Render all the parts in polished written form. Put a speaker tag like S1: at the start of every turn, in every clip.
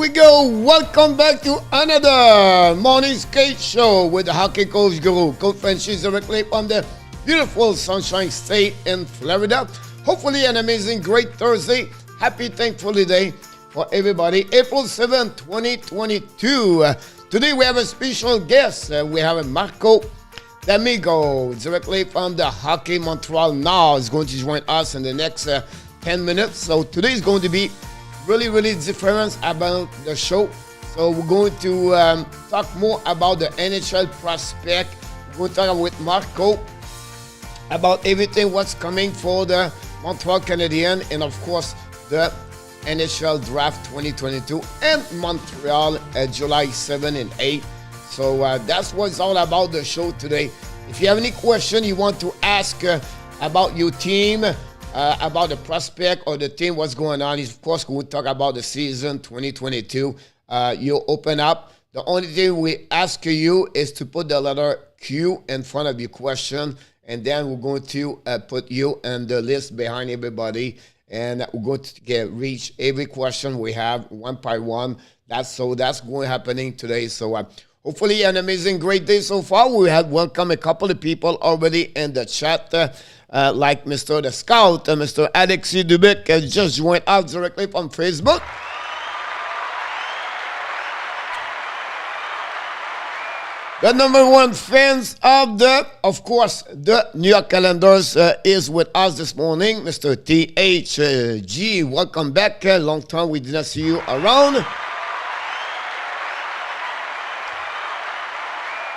S1: we go. Welcome back to another morning skate show with the hockey coach guru, Coach Francis, directly from the beautiful Sunshine State in Florida. Hopefully an amazing, great Thursday. Happy Thankful Day for everybody. April 7, 2022. Today we have a special guest. We have a Demico, directly from the Hockey Montreal now, is going to join us in the next 10 minutes. So today is going to be really different about the show. So we're going to talk more about the NHL prospect. We're going to talk with Marco about everything what's coming for the Montreal Canadiens and of course the NHL Draft 2022 in Montreal July 7 and 8. So that's what it's all about the show today. If you have any question you want to ask about your team, about the prospect or the team, what's going on, of course we'll talk about the season 2022. You open up. The only thing we ask you is to put the letter Q in front of your question, and then we're going to put you in the list behind everybody, and we're going to reach every question we have one by one. That's going happening today. So hopefully an amazing, great day so far. We have welcomed a couple of people already in the chat, like Mr. The Scout, Mr. Alexis Dubic just joined us directly from Facebook. The number one fans of course, the New York Calendars is with us this morning, Mr. THG. Welcome back. Long time we did not see you around.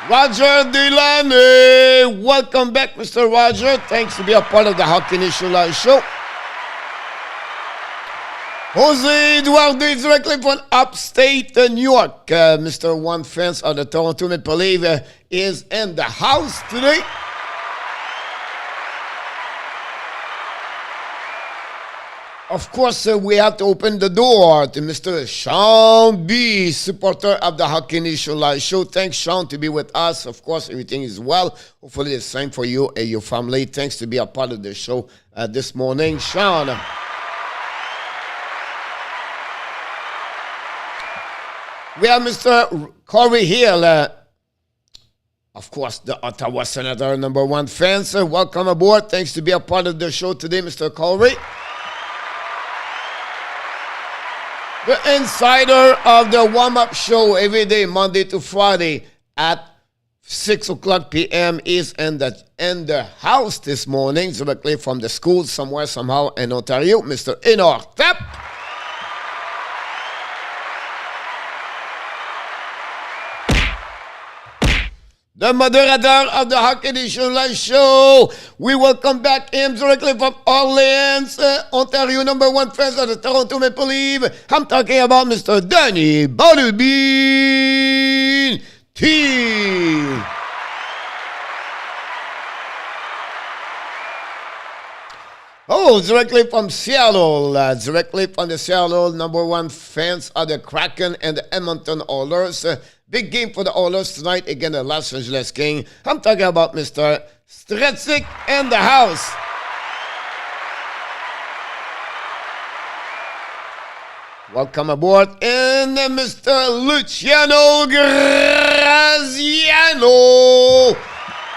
S1: Roger Delaney, welcome back, Mr. Roger. Thanks to be a part of the Hockey Nation Live show. Jose Duarte, directly from upstate New York. Mr. One Fence of the Toronto Maple Leafs is in the house today. Of course, we have to open the door to Mr. Sean B., supporter of the Hockey Nation Live show. Thanks, Sean, to be with us. Of course, everything is well. Hopefully, the same for you and your family. Thanks to be a part of the show this morning, Sean. We have Mr. Corey Hill, of course, the Ottawa Senator, number one fan. Welcome aboard. Thanks to be a part of the show today, Mr. Corey. The insider of the warm-up show every day, Monday to Friday at 6 o'clock p.m. is in the house this morning, directly from the school somewhere, somehow in Ontario, Mr. Enoch Tap. The moderator of the Hockey Nation Live show. We welcome back him directly from Orleans, Ontario, number one fan of the Toronto Maple Leafs. I'm talking about Mr. Danny Butterbean T. Oh, directly from Seattle, directly from the Seattle, number one fans of the Kraken and the Edmonton Oilers. Big game for the Oilers tonight against the Los Angeles Kings. I'm talking about Mr. Stretzik in the house. Welcome aboard. And Mr. Luciano Graziano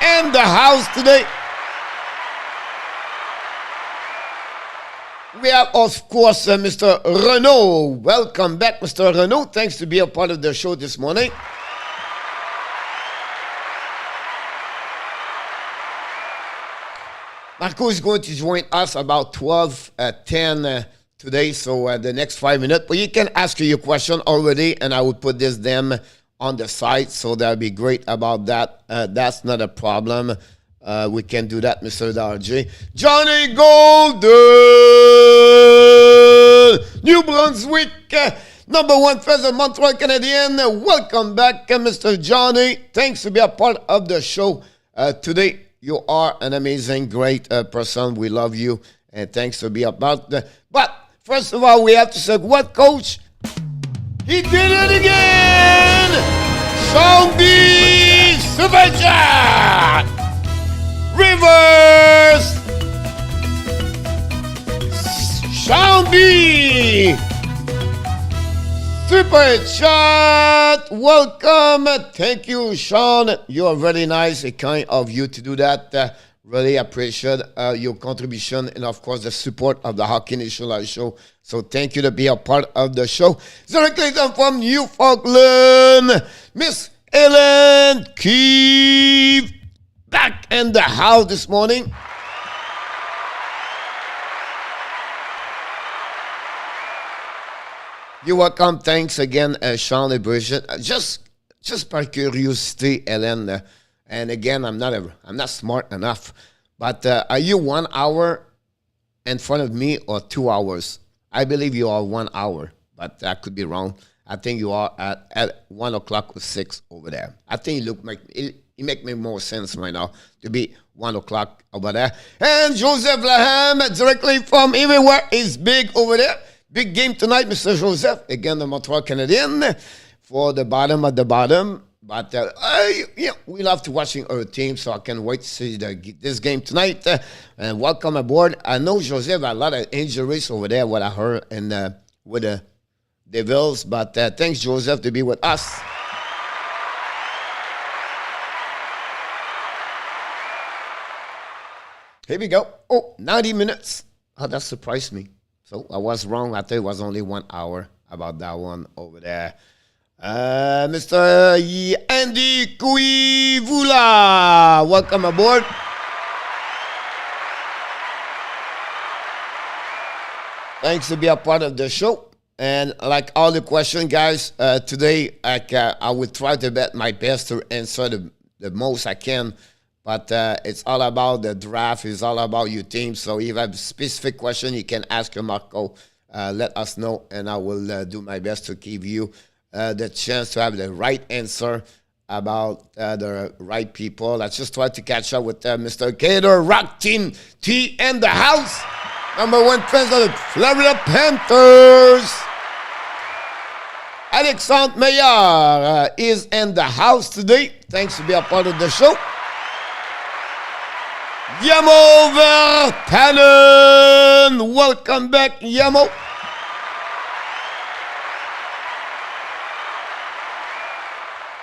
S1: in the house today. We have, of course, Mr. Renault. Welcome back, Mr. Renault. Thanks to be a part of the show this morning. Marco is going to join us about 12:10 today, so the next 5 minutes. But you can ask your question already, and I will put them on the site, so that'll be great about that. That's not a problem. We can do that, Mr. Dargy. Johnny Golden, New Brunswick, number one fan of Montreal Canadiens. Welcome back, Mr. Johnny. Thanks to be a part of the show today. You are an amazing, great person. We love you, and thanks to be about the. But first of all, we have to say, what, Coach? He did it again! Sean B. Super Chat! Reverse! Sean B. Super Super chat! Welcome! Thank you, Sean. You are very nice. It's kind of you to do that. Really appreciate your contribution and, of course, the support of the Hockey Nation Live show. So thank you to be a part of the show. Directly from Newfoundland, Miss Ellen KEEFE back in the house this morning. You're welcome. Thanks again, Sean and Bridget. Just by curiosity, Ellen, and again, I'm not smart enough, but are you 1 hour in front of me or 2 hours? I believe you are 1 hour, but I could be wrong. I think you are at 1 o'clock or 6 over there. I think it make me more sense right now to be 1 o'clock over there. And Joseph LANHAM, directly from everywhere, is big over there. Big game tonight, Mr. Joseph. Again, the Montreal Canadiens for the bottom of the bottom. But we love to watching our team, so I can't wait to see this game tonight. And welcome aboard. I know Joseph had a lot of injuries over there, what I heard, and with the Devils. But thanks, Joseph, to be with us. Here we go. Oh, 90 minutes. Oh, that surprised me. So I was wrong. I thought it was only 1 hour about that one over there. Mr. Andy Kuivula, welcome aboard. Thanks to be a part of the show. And like all the questions, guys, today I will try to bet my best to answer the most I can. But it's all about the draft. It's all about your team. So if you have a specific question, you can ask Marco. Let us know, and I will do my best to give you the chance to have the right answer about the right people. I just tried to catch up with Mr. GATORS-ROCK Team T in the house. #1 fans of the Florida Panthers. Alexandre Meilleur is in the house today. Thanks to be a part of the show. Yamo Vertanen, welcome back, Yamo.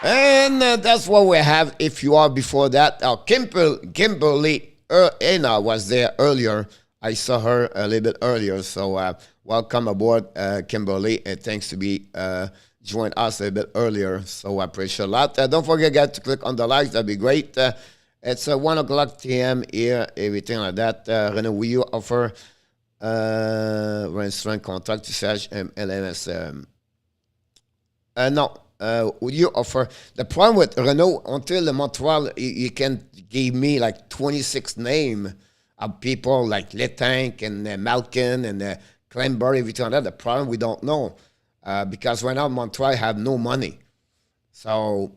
S1: And that's what we have. If you are before that, Kimberley Anna was there earlier. I saw her a little bit earlier. So welcome aboard, Kimberly, and thanks to be join us a little bit earlier. So I appreciate a lot. Don't forget, guys, to click on the likes. That'd be great. It's 1 o'clock p.m. here, everything like that. Renaud, will you offer restaurant contract to LMS? No. Would you offer? The problem with Renaud, until the Montreal, you can give me like 26 names of people like Letank and Malkin and Cranberry, everything like that. The problem, we don't know. Because right now, Montreal have no money. So,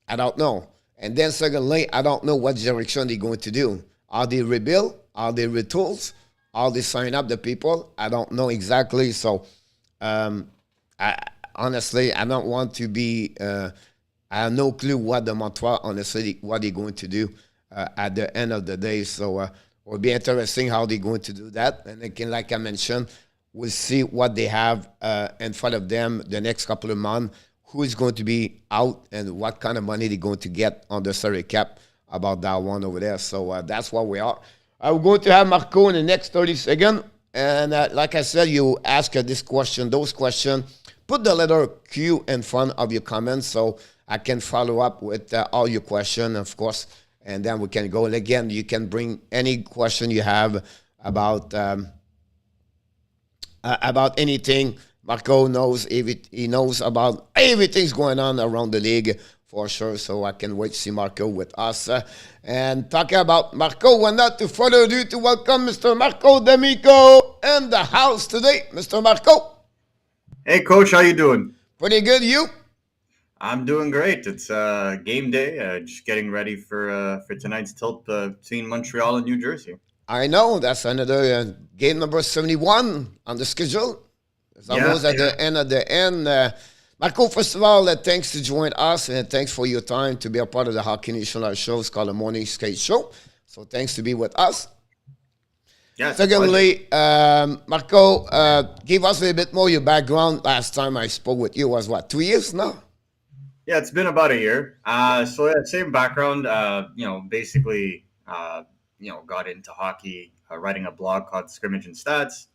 S1: I don't know. And then secondly, I don't know what direction they're going to do. Are they rebuild? Are they retools? Are they sign up the people? I don't know exactly. So, honestly, I don't want to be, I have no clue what the Montreal, honestly, what they're going to do at the end of the day. So, it'll be interesting how they're going to do that. And again, like I mentioned, we'll see what they have in front of them the next couple of months. Who is going to be out and what kind of money they're going to get on the salary cap about that one over there. So that's what we are. I'm going to have Marco in the next 30 seconds. And like I said, you ask this question, those questions. Put the letter Q in front of your comments so I can follow up with all your questions, of course. And then we can go. And again, you can bring any question you have about anything. Marco knows he knows about everything's going on around the league for sure. So I can wait to see Marco with us. And talking about Marco, we're not to further ado to welcome Mr. Marco Demico in the house today. Mr. Marco.
S2: Hey, Coach, how you doing?
S1: Pretty good, you?
S2: I'm doing great. It's game day. Just getting ready for tonight's tilt between Montreal and New Jersey.
S1: I know. That's another game number 71 on the schedule. It's almost at the end of the end. Marco, first of all, thanks to join us, and thanks for your time to be a part of the Hockey Nation Live show. It's called the Morning Skate Show. So thanks to be with us.
S2: Yeah, it's a pleasure.
S1: Secondly, Marco, give us a little bit more your background. Last time I spoke with you was what, 2 years now?
S2: Yeah, it's been about a year. So yeah, same background. Basically, got into hockey, writing a blog called Scrimmage and Stats.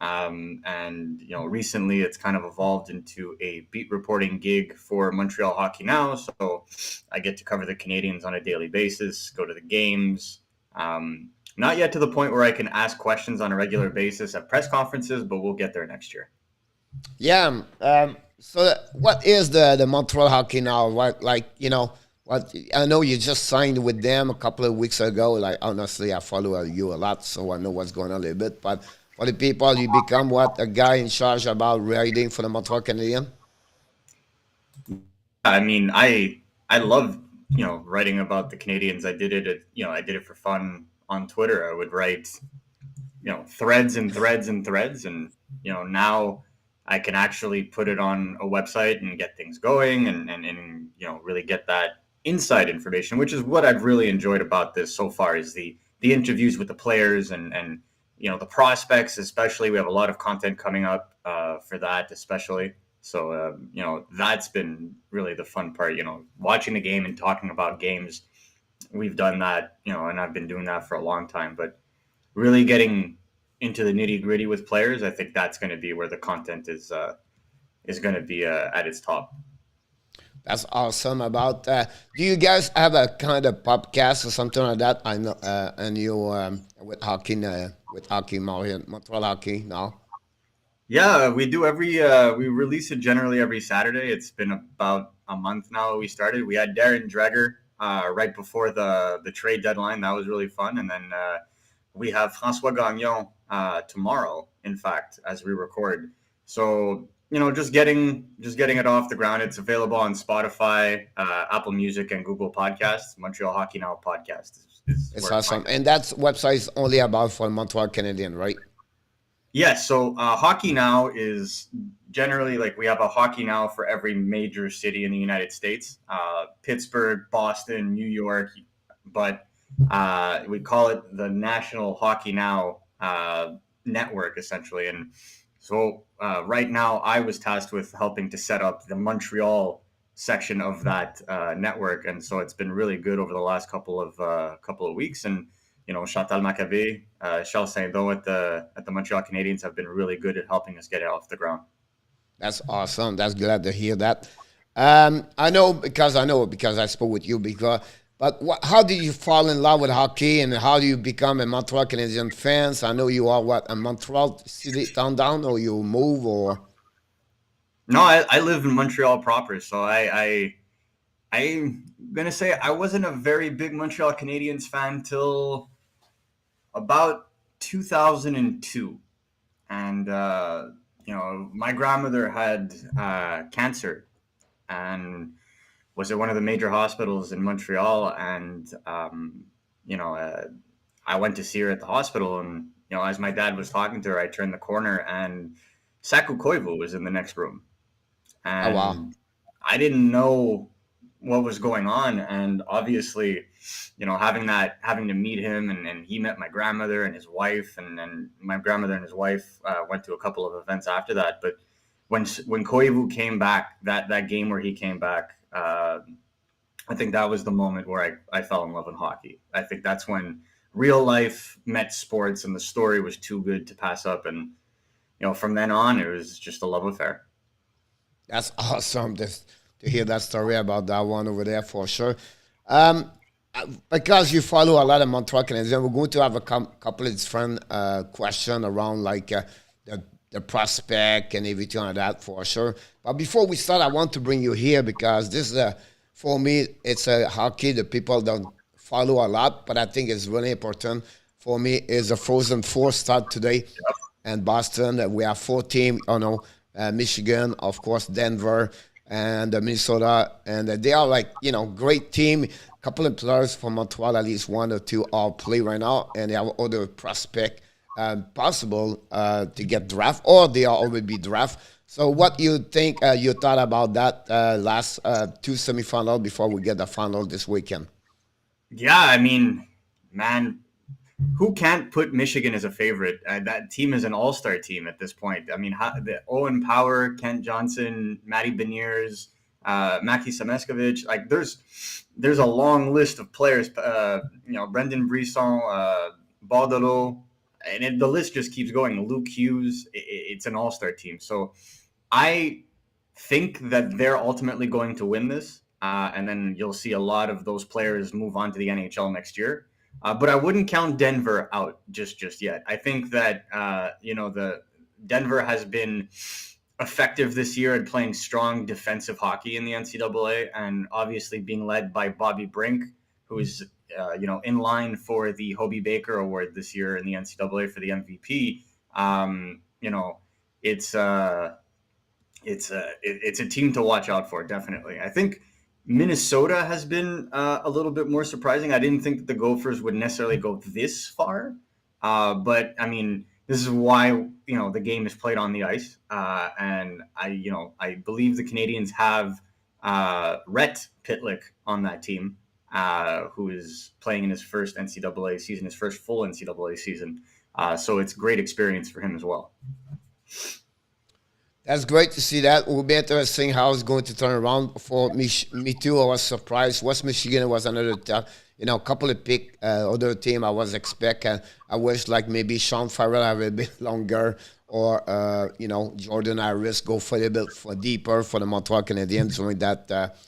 S2: And recently it's kind of evolved into a beat reporting gig for Montreal Hockey Now. So I get to cover the Canadians on a daily basis, go to the games. Not yet to the point where I can ask questions on a regular basis at press conferences, but we'll get there next year.
S1: Yeah. So what is the Montreal Hockey Now? What, like, what I know you just signed with them a couple of weeks ago. Like, honestly, I follow you a lot, so I know what's going on a little bit. But for the people, you become what, a guy in charge about writing for the Montreal Canadiens?
S2: I mean, I love writing about the Canadians. I did it for fun on Twitter. I would write threads and threads and threads, and now I can actually put it on a website and get things going, and really get that inside information, which is what I've really enjoyed about this so far, is the interviews with the players and the prospects. Especially, we have a lot of content coming up for that, especially. So that's been really the fun part. Watching the game and talking about games. We've done that, and I've been doing that for a long time. But really getting into the nitty gritty with players, I think that's going to be where the content is going to be at its top.
S1: That's awesome. About do you guys have a kind of podcast or something like that? I know, and you with hockey, Montreal Hockey now.
S2: Yeah, we do we release it generally every Saturday. It's been about a month now that we started. We had Darren Dreger right before the trade deadline. That was really fun. And then we have François Gagnon tomorrow, in fact, as we record. So, just getting it off the ground. It's available on Spotify, Apple Music, and Google Podcasts. Montreal Hockey Now podcast is
S1: It's
S2: where to
S1: awesome,
S2: find it.
S1: and that website is only about for Montreal Canadian, right?
S2: Yes, so Hockey Now is generally, like, we have a Hockey Now for every major city in the United States, Pittsburgh, Boston, New York, but we call it the National Hockey Now network, essentially. And so right now I was tasked with helping to set up the Montreal section of that network, and so it's been really good over the last couple of weeks. And Chantal Maccabe, Charles Saint-Don at the Montreal Canadiens have been really good at helping us get it off the ground.
S1: That's awesome. That's glad to hear that. I know because I spoke with you because. But how did you fall in love with hockey, and how do you become a Montreal Canadian fan? I know you are what, a Montreal city town down, or you move, or
S2: No, I live in Montreal proper, so I'm gonna say I wasn't a very big Montreal Canadiens fan till about 2002. And my grandmother had cancer and was at one of the major hospitals in Montreal. And I went to see her at the hospital, and as my dad was talking to her, I turned the corner, and Saku Koivu was in the next room.
S1: oh wow,
S2: And I didn't know what was going on. And obviously, having to meet him, and he met my grandmother and his wife, and my grandmother and his wife went to a couple of events after that. But when Koivu came back, that game where he came back, I think that was the moment where I fell in love with hockey. I think that's when real life met sports, and the story was too good to pass up. And from then on, it was just a love affair.
S1: that's awesome to hear that story about that one over there for sure. Um, because you follow a lot of Montreal Canadiens, we're going to have a couple of different questions around like the prospect and everything like that for sure. But before we start, I want to bring you here because this is for me, it's a hockey that people don't follow a lot, but I think it's really important for me. Is a Frozen Four start today in Boston. We have four teams, Michigan, of course, Denver, and Minnesota, and they are like great team. Couple of players from Montreal, at least one or two, all play right now, and they have other prospect possible to get draft, or they are already be draft. So, what you think? You thought about that last two semifinal before we get the final this weekend?
S2: Yeah, I mean, man, who can't put Michigan as a favorite? That team is an all-star team at this point. I mean, Owen Power, Kent Johnson, Matty Beniers, Maki Sameskovic. Like, there's a long list of players. Brendan Brisson, Baudelo, and the list just keeps going. Luke Hughes. It's an all-star team. So I think that they're ultimately going to win this, and then you'll see a lot of those players move on to the NHL next year. But I wouldn't count Denver out just yet. I think that the Denver has been effective this year at playing strong defensive hockey in the NCAA, and obviously being led by Bobby Brink, who is in line for the Hobie Baker Award this year in the NCAA for the MVP. It's a team to watch out for, definitely. I think Minnesota has been a little bit more surprising. I didn't think that the Gophers would necessarily go this far, but I mean, this is why the game is played on the ice, and I believe the Canadians have Rhett Pitlick on that team, who is playing in his first NCAA season, his first full NCAA season. So it's great experience for him as well.
S1: That's great to see that. It will be interesting how it's going to turn around. For me too, I was surprised. West Michigan was another, couple of pick other team I was expecting. I wish like maybe Sean Farrell have a bit longer, or Jordan Harris go for a little bit for deeper for the Montreal Canadiens during that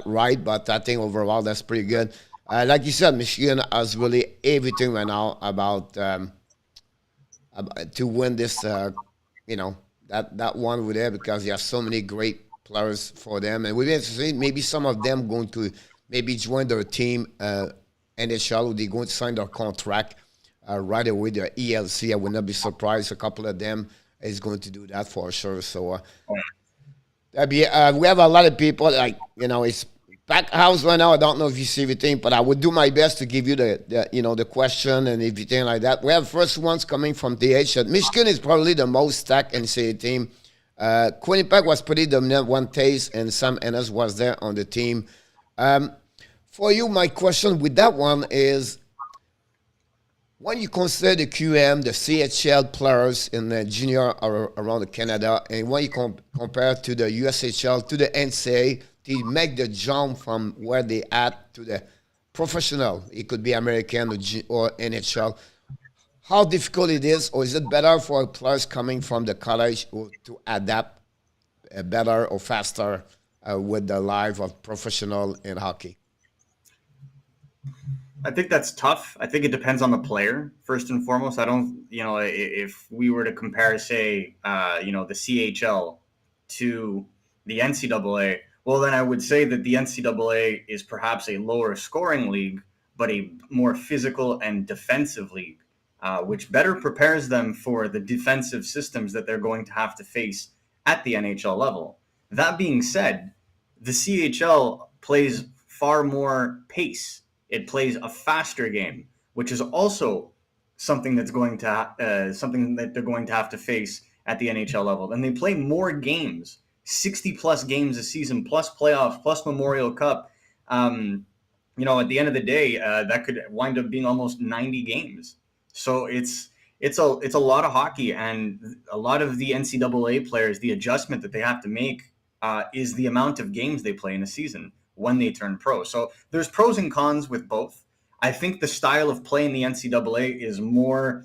S1: ride. But I think overall that's pretty good. Like you said, Michigan has really everything right now about to win this. That one over there, because you have so many great players for them, and we've been seeing maybe some of them going to maybe join their team NHL. They're going to sign their contract right away, their ELC. I would not be surprised. A couple of them is going to do that for sure. So we have a lot of people it's packed house right now. I don't know if you see everything, but I would do my best to give you the question and everything like that. We have first ones coming from DH. Michigan is probably the most stacked NCAA team. Quinnipiac was pretty dominant one taste, and Sam Ennis was there on the team. For you, my question with that one is, when you consider the QM, the CHL players in the junior around Canada, and when you compare to the USHL, to the NCAA, to make the jump from where they at to the professional, it could be American or NHL, how difficult it is, or is it better for players coming from the college to adapt better or faster with the life of professional in hockey?
S2: I think that's tough. I think it depends on the player, first and foremost. I don't, if we were to compare, say, the CHL to the NCAA, well, then I would say that the NCAA is perhaps a lower scoring league, but a more physical and defensive league, which better prepares them for the defensive systems that they're going to have to face at the NHL level. That being said, the CHL plays far more pace. It plays a faster game, which is also something that's going to something that they're going to have to face at the NHL level. And they play more games, 60-plus games a season, plus playoffs, plus Memorial Cup. At the end of the day, that could wind up being almost 90 games. So it's a lot of hockey, and a lot of the NCAA players, the adjustment that they have to make is the amount of games they play in a season when they turn pro. So there's pros and cons with both. I think the style of play in the NCAA is more,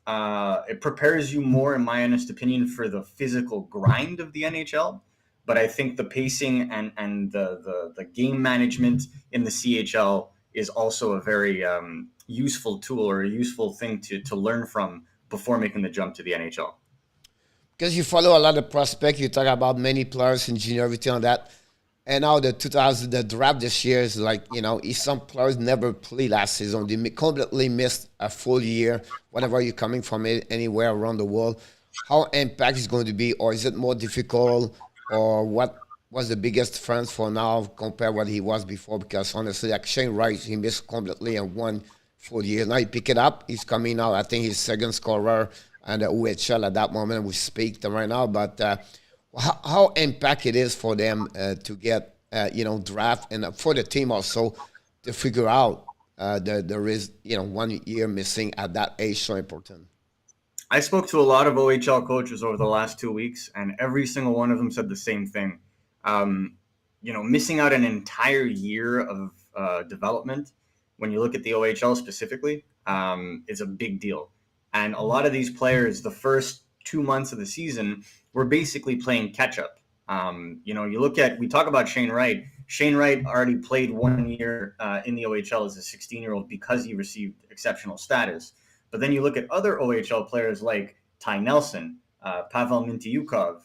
S2: it prepares you more, in my honest opinion, for the physical grind of the NHL. But I think the pacing and the game management in the CHL is also a very useful tool, or a useful thing to learn from before making the jump to the NHL.
S1: Because you follow a lot of prospects, you talk about many players in junior, everything on that. And now the draft this year is like, some players never played last season. They completely missed a full year, whenever you're coming from anywhere around the world. How impact is going to be, or is it more difficult, or what was the biggest difference for now compared to what he was before? Because honestly, like Shane Wright, he missed completely in 1 full year. Now he pick it up. He's coming out. I think he's second scorer and the OHL at that moment. We speak to right now, but how impact it is for them to get draft, and for the team also to figure out there is 1 year missing at that age so important?
S2: I spoke to a lot of OHL coaches over the last 2 weeks, and every single one of them said the same thing. Missing out an entire year of development, when you look at the OHL specifically, is a big deal. And a lot of these players, the first 2 months of the season, were basically playing catch up. We talk about Shane Wright. Shane Wright already played 1 year in the OHL as a 16-year-old because he received exceptional status. But then you look at other OHL players like Ty Nelson, Pavel Mintyukov.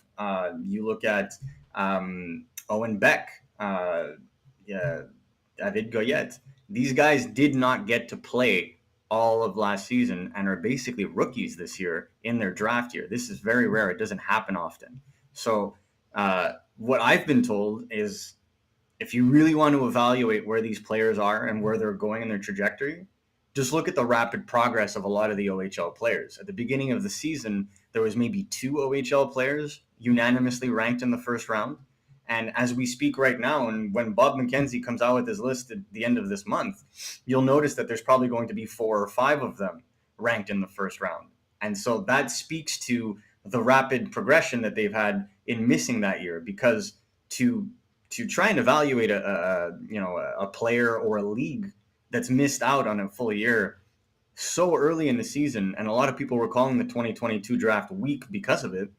S2: You look at Owen Beck, David Goyette. These guys did not get to play all of last season and are basically rookies this year in their draft year. This is very rare. It doesn't happen often. So what I've been told is, if you really want to evaluate where these players are and where they're going in their trajectory, just look at the rapid progress of a lot of the OHL players. At the beginning of the season, there was maybe 2 OHL players unanimously ranked in the first round. And as we speak right now, and when Bob McKenzie comes out with his list at the end of this month, you'll notice that there's probably going to be 4 or 5 of them ranked in the first round. And so that speaks to the rapid progression that they've had in missing that year, because to try and evaluate a player or a league that's missed out on a full year so early in the season, and a lot of people were calling the 2022 draft weak because of it.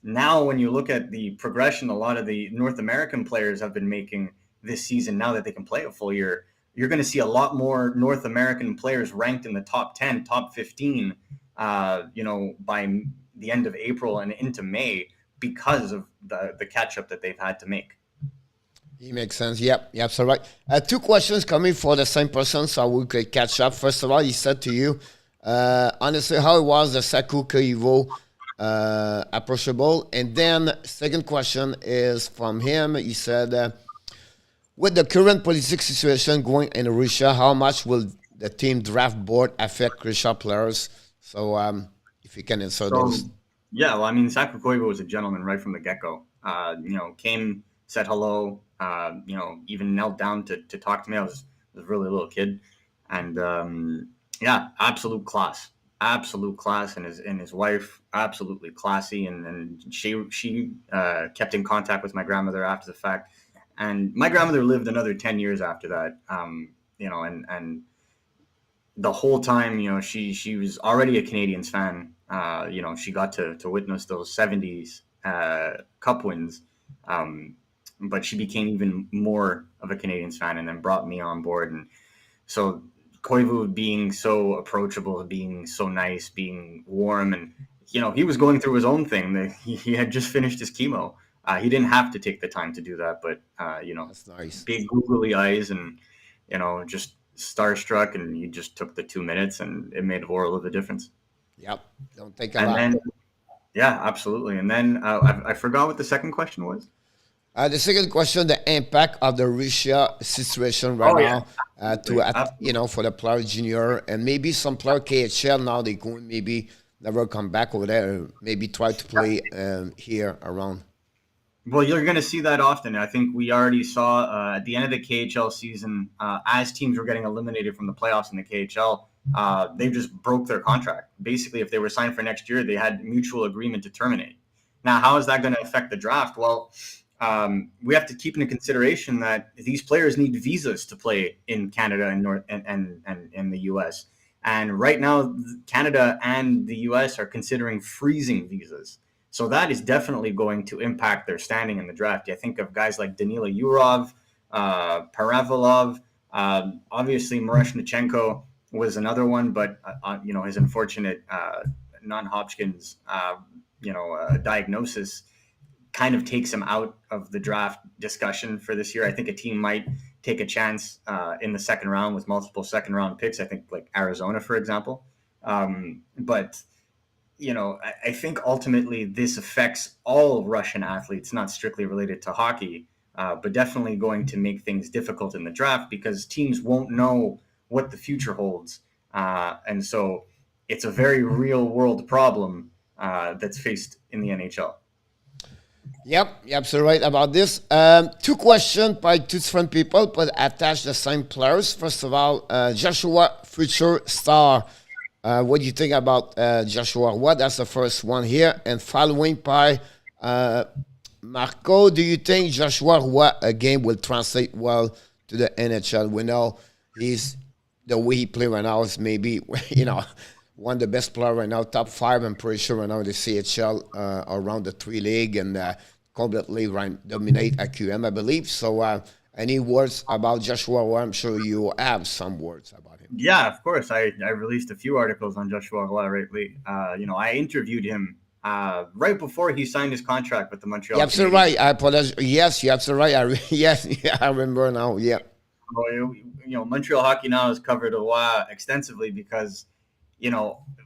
S2: Now, when you look at the progression a lot of the North American players have been making this season, now that they can play a full year, you're going to see a lot more North American players ranked in the top 10, top 15, by the end of April and into May, because of the catch-up that they've had to make.
S1: It makes sense. Yep, so right. 2 questions coming for the same person, so we could catch up. First of all, he said to you, honestly, how was the Saku Koivu approachable? And then second question is from him. He said, with the current political situation going in Russia, how much will the team draft board affect Russia players? So if you can answer those.
S2: Yeah, well, I mean, Saku Koivu was a gentleman right from the get-go. Came, said hello, even knelt down to talk to me. I was a really little kid. And absolute class. And his wife, absolutely classy. And she kept in contact with my grandmother after the fact. And my grandmother lived another 10 years after that. And the whole time, she was already a Canadiens fan. She got to witness those 70s Cup wins. But she became even more of a Canadiens fan and then brought me on board. And so Koivu being so approachable, being so nice, being warm, and, he was going through his own thing. He had just finished his chemo. He didn't have to take the time to do that, but,
S1: That's nice.
S2: Big googly eyes and, just starstruck, and he just took the 2 minutes, and it made a world of a difference.
S1: Yep. Don't take a lot.
S2: Yeah, absolutely. And then I forgot what the second question was.
S1: The second question, the impact of the Russia situation now for the player junior, and maybe some player KHL now, they going maybe never come back over there, maybe try to play here around.
S2: Well, you're going to see that often. I think we already saw at the end of the KHL season, as teams were getting eliminated from the playoffs in the KHL, they just broke their contract. Basically, if they were signed for next year, they had mutual agreement to terminate. Now, how is that going to affect the draft? Well, we have to keep into consideration that these players need visas to play in Canada and the U.S. And right now, Canada and the U.S. are considering freezing visas. So that is definitely going to impact their standing in the draft. I think of guys like Danila Yurov, Paravolov, obviously Miroshnichenko was another one, but his unfortunate non-Hodgkin's diagnosis kind of takes him out of the draft discussion for this year. I think a team might take a chance in the second round with multiple second round picks. I think like Arizona, for example. But I think ultimately this affects all Russian athletes, not strictly related to hockey, but definitely going to make things difficult in the draft because teams won't know what the future holds. And so it's a very real world problem that's faced in the NHL.
S1: Yep, you're absolutely right about this. Two questions by two different people, but attach the same players. First of all, Joshua, future star. What do you think about Joshua? What? That's the first one here. And following by uh, Marco, do you think Joshua what a game will translate well to the NHL? We know he's the way he play right now is maybe one of the best player right now, top five. I'm pretty sure right now in the CHL around the three league and completely right, dominate at QM, I believe. So, any words about Joshua? Well, I'm sure you have some words about him.
S2: Yeah, of course. I released a few articles on Joshua Roy lately. I interviewed him right before he signed his contract with the
S1: You're
S2: Montreal
S1: absolutely
S2: Canadiens.
S1: right. I apologize. Yes, you're absolutely right. Yes, yeah, I remember now. Yeah.
S2: So, Montreal Hockey Now has covered Roy extensively because,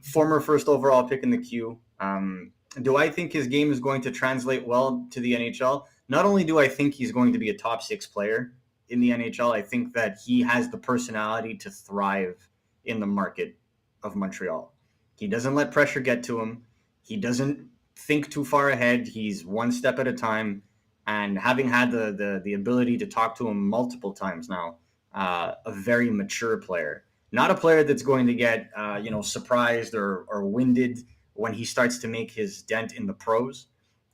S2: former first overall pick in the queue. Do I think his game is going to translate well to the NHL? Not only do I think he's going to be a top six player in the NHL, I think that he has the personality to thrive in the market of Montreal. He doesn't let pressure get to him. He doesn't think too far ahead. He's one step at a time. And having had the ability to talk to him multiple times now, a very mature player, not a player that's going to get surprised or winded when he starts to make his dent in the pros,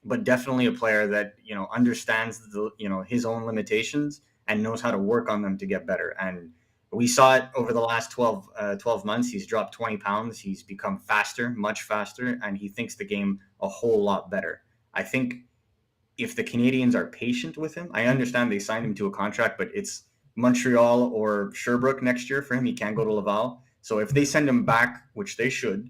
S2: but definitely a player that understands his own limitations and knows how to work on them to get better. And we saw it over the last 12 months. He's dropped 20 pounds. He's become faster, much faster, and he thinks the game a whole lot better. I think if the Canadians are patient with him, I understand they signed him to a contract, but it's Montreal or Sherbrooke next year for him. He can't go to Laval. So if they send him back, which they should,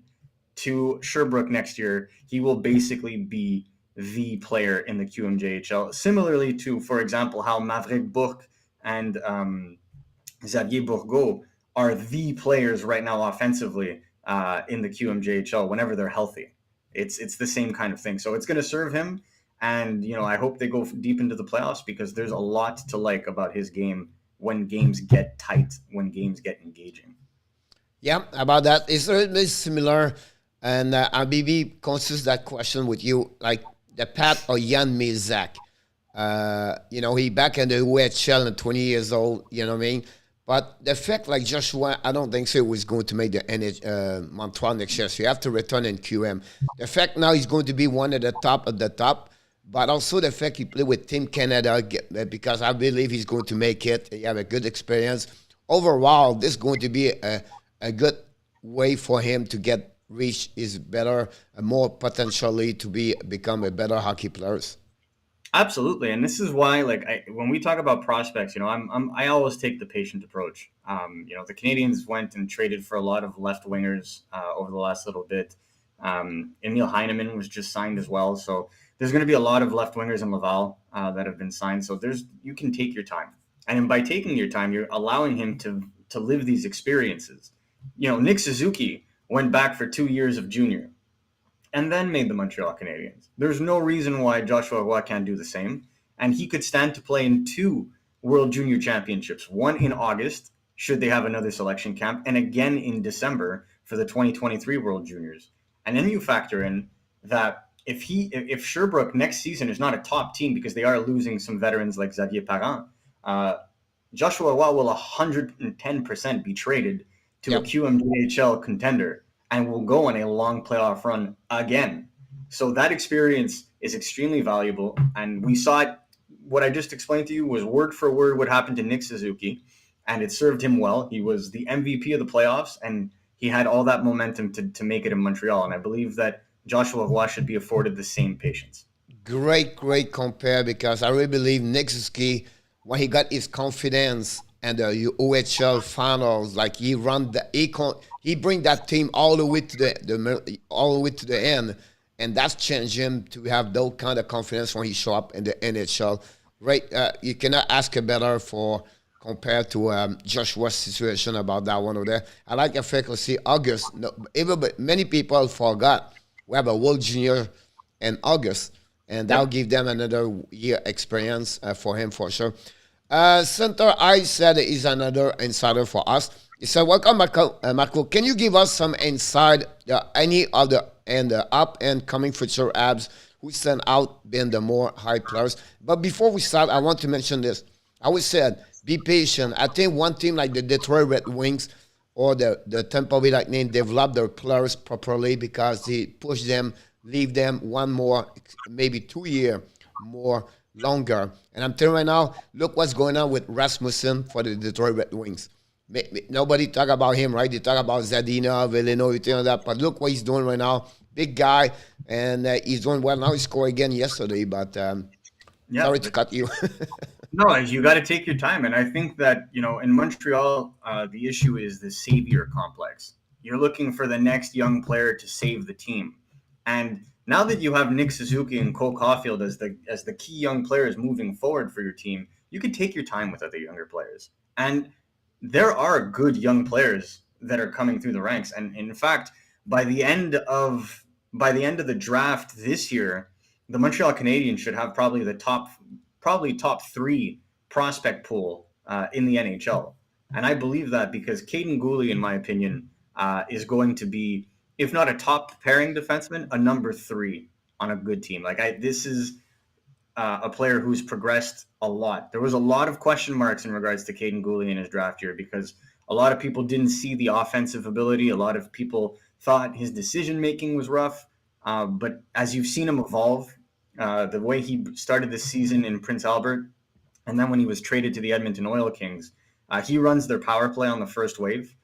S2: to Sherbrooke next year, he will basically be the player in the QMJHL. Similarly to, for example, how Maverick Bourque and Xavier Bourgault are the players right now offensively in the QMJHL whenever they're healthy. It's the same kind of thing. So it's going to serve him. And, I hope they go deep into the playoffs because there's a lot to like about his game when games get tight, when games get engaging.
S1: Yeah, about that. It's a little bit similar. And I'll be conscious that question with you, like the Pat or Jan Mizak. He back in the UHL at 20 years old, you know what I mean? But the fact like Joshua, I don't think so he was going to make the Montreal next year. So you have to return in QM. The fact now he's going to be one at the top, but also the fact he played with Team Canada because I believe he's going to make it. He have a good experience. Overall, this is going to be a good way for him to reach his better, more potentially to become a better hockey player.
S2: Absolutely, and this is why, when we talk about prospects, I always take the patient approach. The Canadians went and traded for a lot of left wingers over the last little bit. Emil Heineman was just signed as well, so there's going to be a lot of left wingers in Laval that have been signed. So you can take your time, and by taking your time, you're allowing him to live these experiences. Nick Suzuki went back for 2 years of junior and then made the Montreal Canadiens. There's no reason why Joshua Roy can't do the same. And he could stand to play in 2 World Junior Championships, one in August, should they have another selection camp, and again in December for the 2023 World Juniors. And then you factor in that if Sherbrooke next season is not a top team because they are losing some veterans like Xavier Parent, Joshua Roy will 110% be traded to a QMJHL contender and will go on a long playoff run again. So that experience is extremely valuable. And we saw it, what I just explained to you was word for word what happened to Nick Suzuki, and it served him well. He was the MVP of the playoffs, and he had all that momentum to make it in Montreal. And I believe that Joshua Roy should be afforded the same patience.
S1: Great compare because I really believe Nick Suzuki, when he got his confidence and the OHL finals, like he bring that team all the way to the end, and that's changed him to have that kind of confidence when he show up in the NHL. Right, you cannot ask a better for compared to Joshua's situation about that one over there. I like the fact to see August. No, many people forgot we have a World Junior in August, and that'll give them another year experience for him for sure. Center I said is another insider for us. He said, welcome, Marco. Can you give us some insight, any other and up and coming future abs who stand out being the more high players. But before we start, I want to mention this. I always said, be patient. I think one team like the Detroit Red Wings or the Tampa Bay Lightning develop their players properly because they push them, leave them one more, maybe 2 year more longer. And I'm telling you right now, look what's going on with Rasmussen for the Detroit Red Wings. Nobody talk about him, right? They talk about Zadina, Veleno, everything like that. But look what he's doing right now. Big guy, and he's doing well. Now he scored again yesterday, but sorry to cut you.
S2: No, you got to take your time. And I think that, in Montreal, the issue is the savior complex. You're looking for the next young player to save the team. And now that you have Nick Suzuki and Cole Caulfield as the key young players moving forward for your team, you can take your time with other younger players. And there are good young players that are coming through the ranks. And in fact, by the end of the draft this year, the Montreal Canadiens should have probably the top 3 prospect pool in the NHL. And I believe that because Caden Goolie, in my opinion, is going to be, if not a top pairing defenseman, a number 3 on a good team. This is a player who's progressed a lot. There was a lot of question marks in regards to Caden Goolie in his draft year because a lot of people didn't see the offensive ability. A lot of people thought his decision-making was rough. But as you've seen him evolve, the way he started this season in Prince Albert, and then when he was traded to the Edmonton Oil Kings, he runs their power play on the first wave.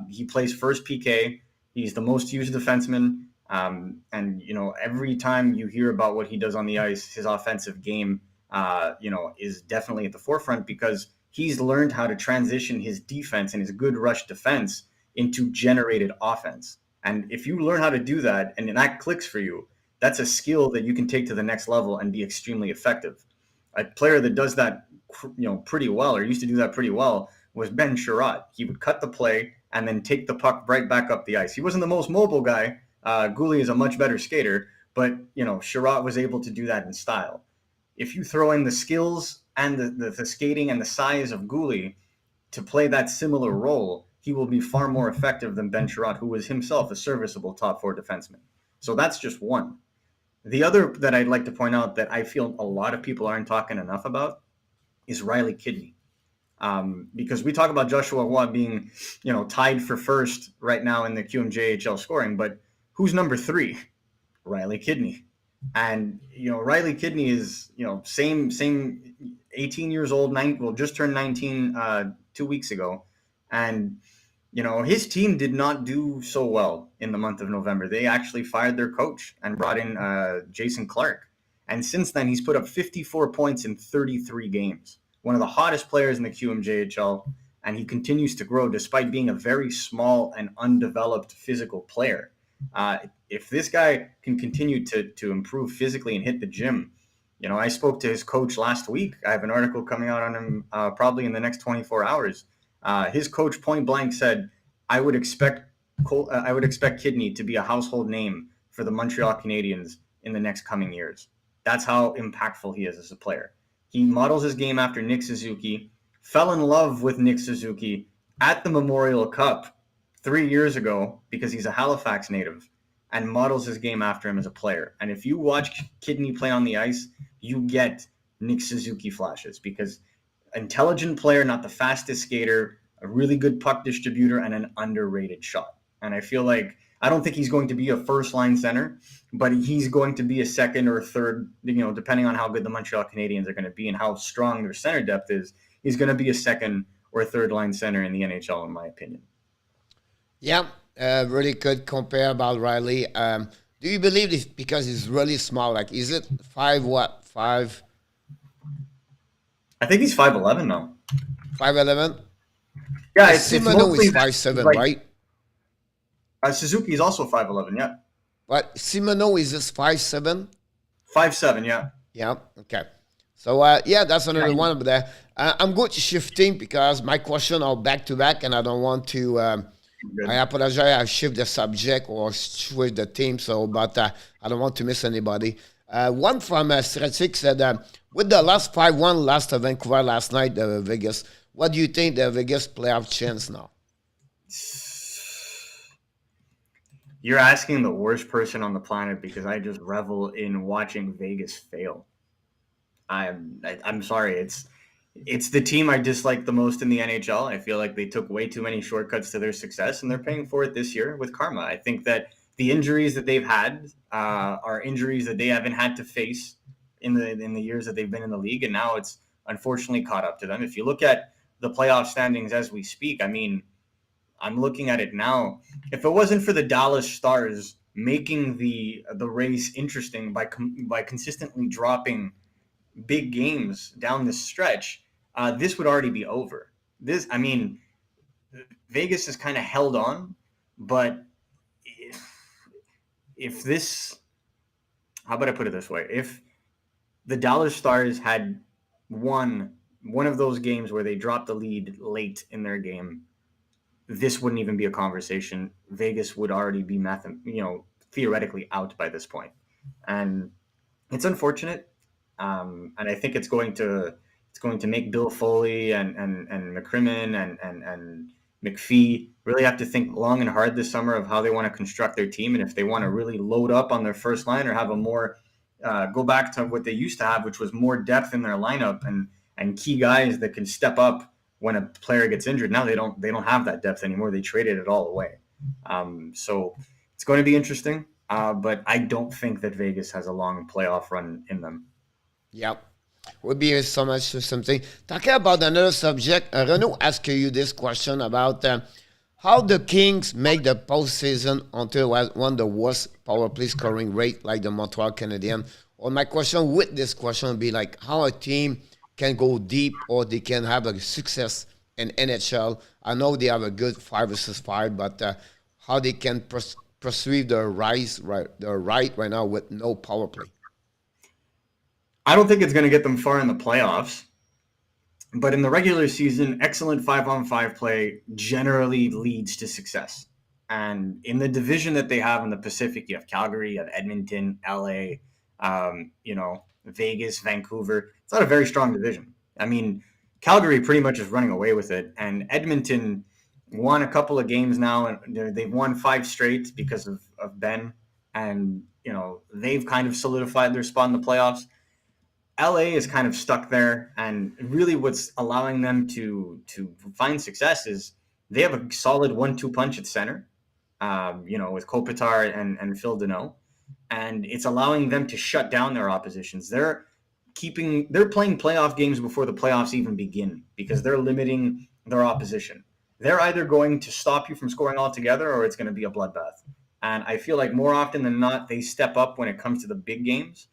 S2: He plays first PK. He's the most used defenseman. And, every time you hear about what he does on the ice, his offensive game, is definitely at the forefront because he's learned how to transition his defense and his good rush defense into generated offense. And if you learn how to do that and that clicks for you, that's a skill that you can take to the next level and be extremely effective. A player that does that, pretty well, or used to do that pretty well, was Ben Sherratt. He would cut the play and then take the puck right back up the ice. He wasn't the most mobile guy. Goolie is a much better skater, but, Sherratt was able to do that in style. If you throw in the skills and the skating and the size of Goolie to play that similar role, he will be far more effective than Ben Sherratt, who was himself a serviceable top 4 defenseman. So that's just one. The other that I'd like to point out that I feel a lot of people aren't talking enough about is Riley Kidney. Because we talk about Joshua Roy being, tied for first right now in the QMJHL scoring, but who's number 3? Riley Kidney. And, Riley Kidney is, same 18 years old, just turned 19 2 weeks ago. And, his team did not do so well in the month of November. They actually fired their coach and brought in Jason Clark. And since then, he's put up 54 points in 33 games. One of the hottest players in the QMJHL, and he continues to grow despite being a very small and undeveloped physical player. If this guy can continue to improve physically and hit the gym, I spoke to his coach last week. I have an article coming out on him probably in the next 24 hours. His coach point blank said, I would expect Kidney to be a household name for the Montreal Canadiens in the next coming years. That's how impactful he is as a player. He models his game after Nick Suzuki, fell in love with Nick Suzuki at the Memorial Cup 3 years ago because he's a Halifax native, and models his game after him as a player. And if you watch Kidney play on the ice, you get Nick Suzuki flashes because intelligent player, not the fastest skater, a really good puck distributor, and an underrated shot. And I feel like, I don't think he's going to be a first-line center, but he's going to be a second or third, depending on how good the Montreal Canadiens are going to be and how strong their center depth is, he's going to be a second or third-line center in the NHL, in my opinion.
S1: Yeah, really good compare about Riley. Do you believe this because he's really small? Like, is it 5'5"?
S2: I think he's 5'11" now.
S1: 5'11"?
S2: Yeah,
S1: Simano is 5'7", right?
S2: Suzuki is also 5'11", yeah.
S1: But Simano is just 5'7"?
S2: 5'7", yeah.
S1: Yeah, okay. So, that's another one over there. I'm going to shifting because my question are back-to-back, and I don't want to... I apologize. I shift the subject or switch the team, but I don't want to miss anybody. One from Stratic said, with the last 5-1 lost to Vancouver last night, Vegas, what do you think the Vegas playoff chance now?
S2: You're asking the worst person on the planet because I just revel in watching Vegas fail. I'm sorry. It's the team I dislike the most in the NHL. I feel like they took way too many shortcuts to their success, and they're paying for it this year with karma. I think that the injuries that they've had are injuries that they haven't had to face in the years that they've been in the league, and now it's unfortunately caught up to them. If you look at the playoff standings as we speak, I mean, I'm looking at it now. If it wasn't for the Dallas Stars making the race interesting by consistently dropping big games down the stretch, this would already be over. I mean, Vegas has kind of held on, but if this, how about I put it this way? If the Dallas Stars had won one of those games where they dropped the lead late in their game, this wouldn't even be a conversation. Vegas would already be theoretically out by this point. And it's unfortunate. And I think it's going to make Bill Foley and McCrimmon and McPhee really have to think long and hard this summer of how they want to construct their team, and if they want to really load up on their first line or have a more go back to what they used to have, which was more depth in their lineup and key guys that can step up when a player gets injured. Now they don't have that depth anymore. They traded it all away. So it's going to be interesting, but I don't think that Vegas has a long playoff run in them.
S1: Yep. Would be so much to something. Talking about another subject, Renaud asked you this question about how the Kings make the postseason until one of the worst power play scoring rate like the Montreal Canadiens. Or my question with this question would be like how a team can go deep or they can have a success in NHL. I know they have a good 5 versus 5, but how they can pursue their right right now with no power play.
S2: I don't think it's going to get them far in the playoffs, but in the regular season, excellent 5-on-5 play generally leads to success. And in the division that they have in the Pacific, you have Calgary, you have Edmonton, LA, Vegas, Vancouver. It's not a very strong division. I mean, Calgary pretty much is running away with it, and Edmonton won a couple of games now, and they've won 5 straight because of Ben, and they've kind of solidified their spot in the playoffs. LA is kind of stuck there, and really what's allowing them to find success is they have a solid 1-2 punch at center, with Kopitar and Phil Deneau, and it's allowing them to shut down their oppositions. They're playing playoff games before the playoffs even begin because they're limiting their opposition. They're either going to stop you from scoring altogether or it's going to be a bloodbath. And I feel like more often than not, they step up when it comes to the big games.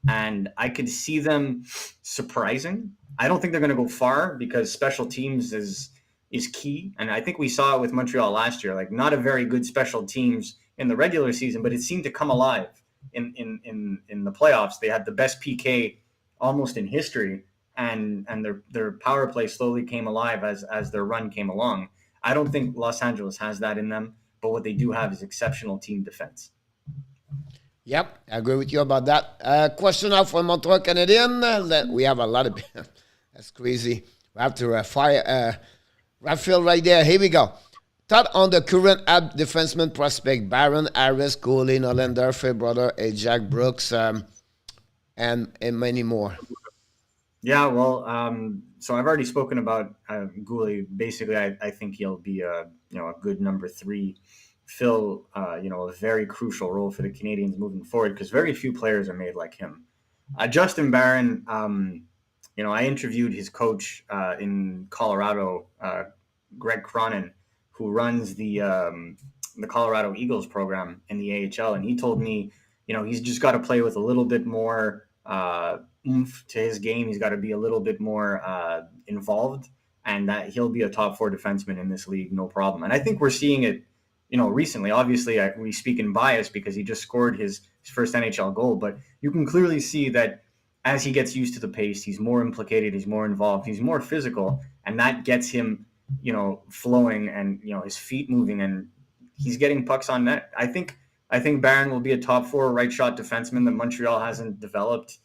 S2: And I could see them surprising. I don't think they're going to go far because special teams is key. And I think we saw it with Montreal last year, like not a very good special teams in the regular season, but it seemed to come alive in the playoffs. They had the best PK almost in history, and their power play slowly came alive as their run came along. I don't think Los Angeles has that in them, but what they do have is exceptional team defense.
S1: Yep, I agree with you about that. Question now for Montreal Canadiens. We have a lot of... That's crazy. We have to fire Raphael right there. Here we go. Thought on the current defenseman prospect, Barron, Harris, Cooley, Nylander, Fairbrother, Jack Brooks, and many more.
S2: Yeah, well, so I've already spoken about Goolie. Basically, I think he'll be a good number 3. Fill a very crucial role for the Canadiens moving forward because very few players are made like him. Justin Barron, I interviewed his coach in Colorado, Greg Cronin, who runs the Colorado Eagles program in the AHL, and he told me, he's just got to play with a little bit more oomph to his game. He's got to be a little bit more involved, and that he'll be a top 4 defenseman in this league, no problem. And I think we're seeing it. Recently, obviously, we speak in bias because he just scored his first NHL goal, but you can clearly see that as he gets used to the pace, he's more implicated, he's more involved, he's more physical, and that gets him, flowing and, his feet moving, and he's getting pucks on net. I think Barron will be a top 4 right shot defenseman that Montreal hasn't developed.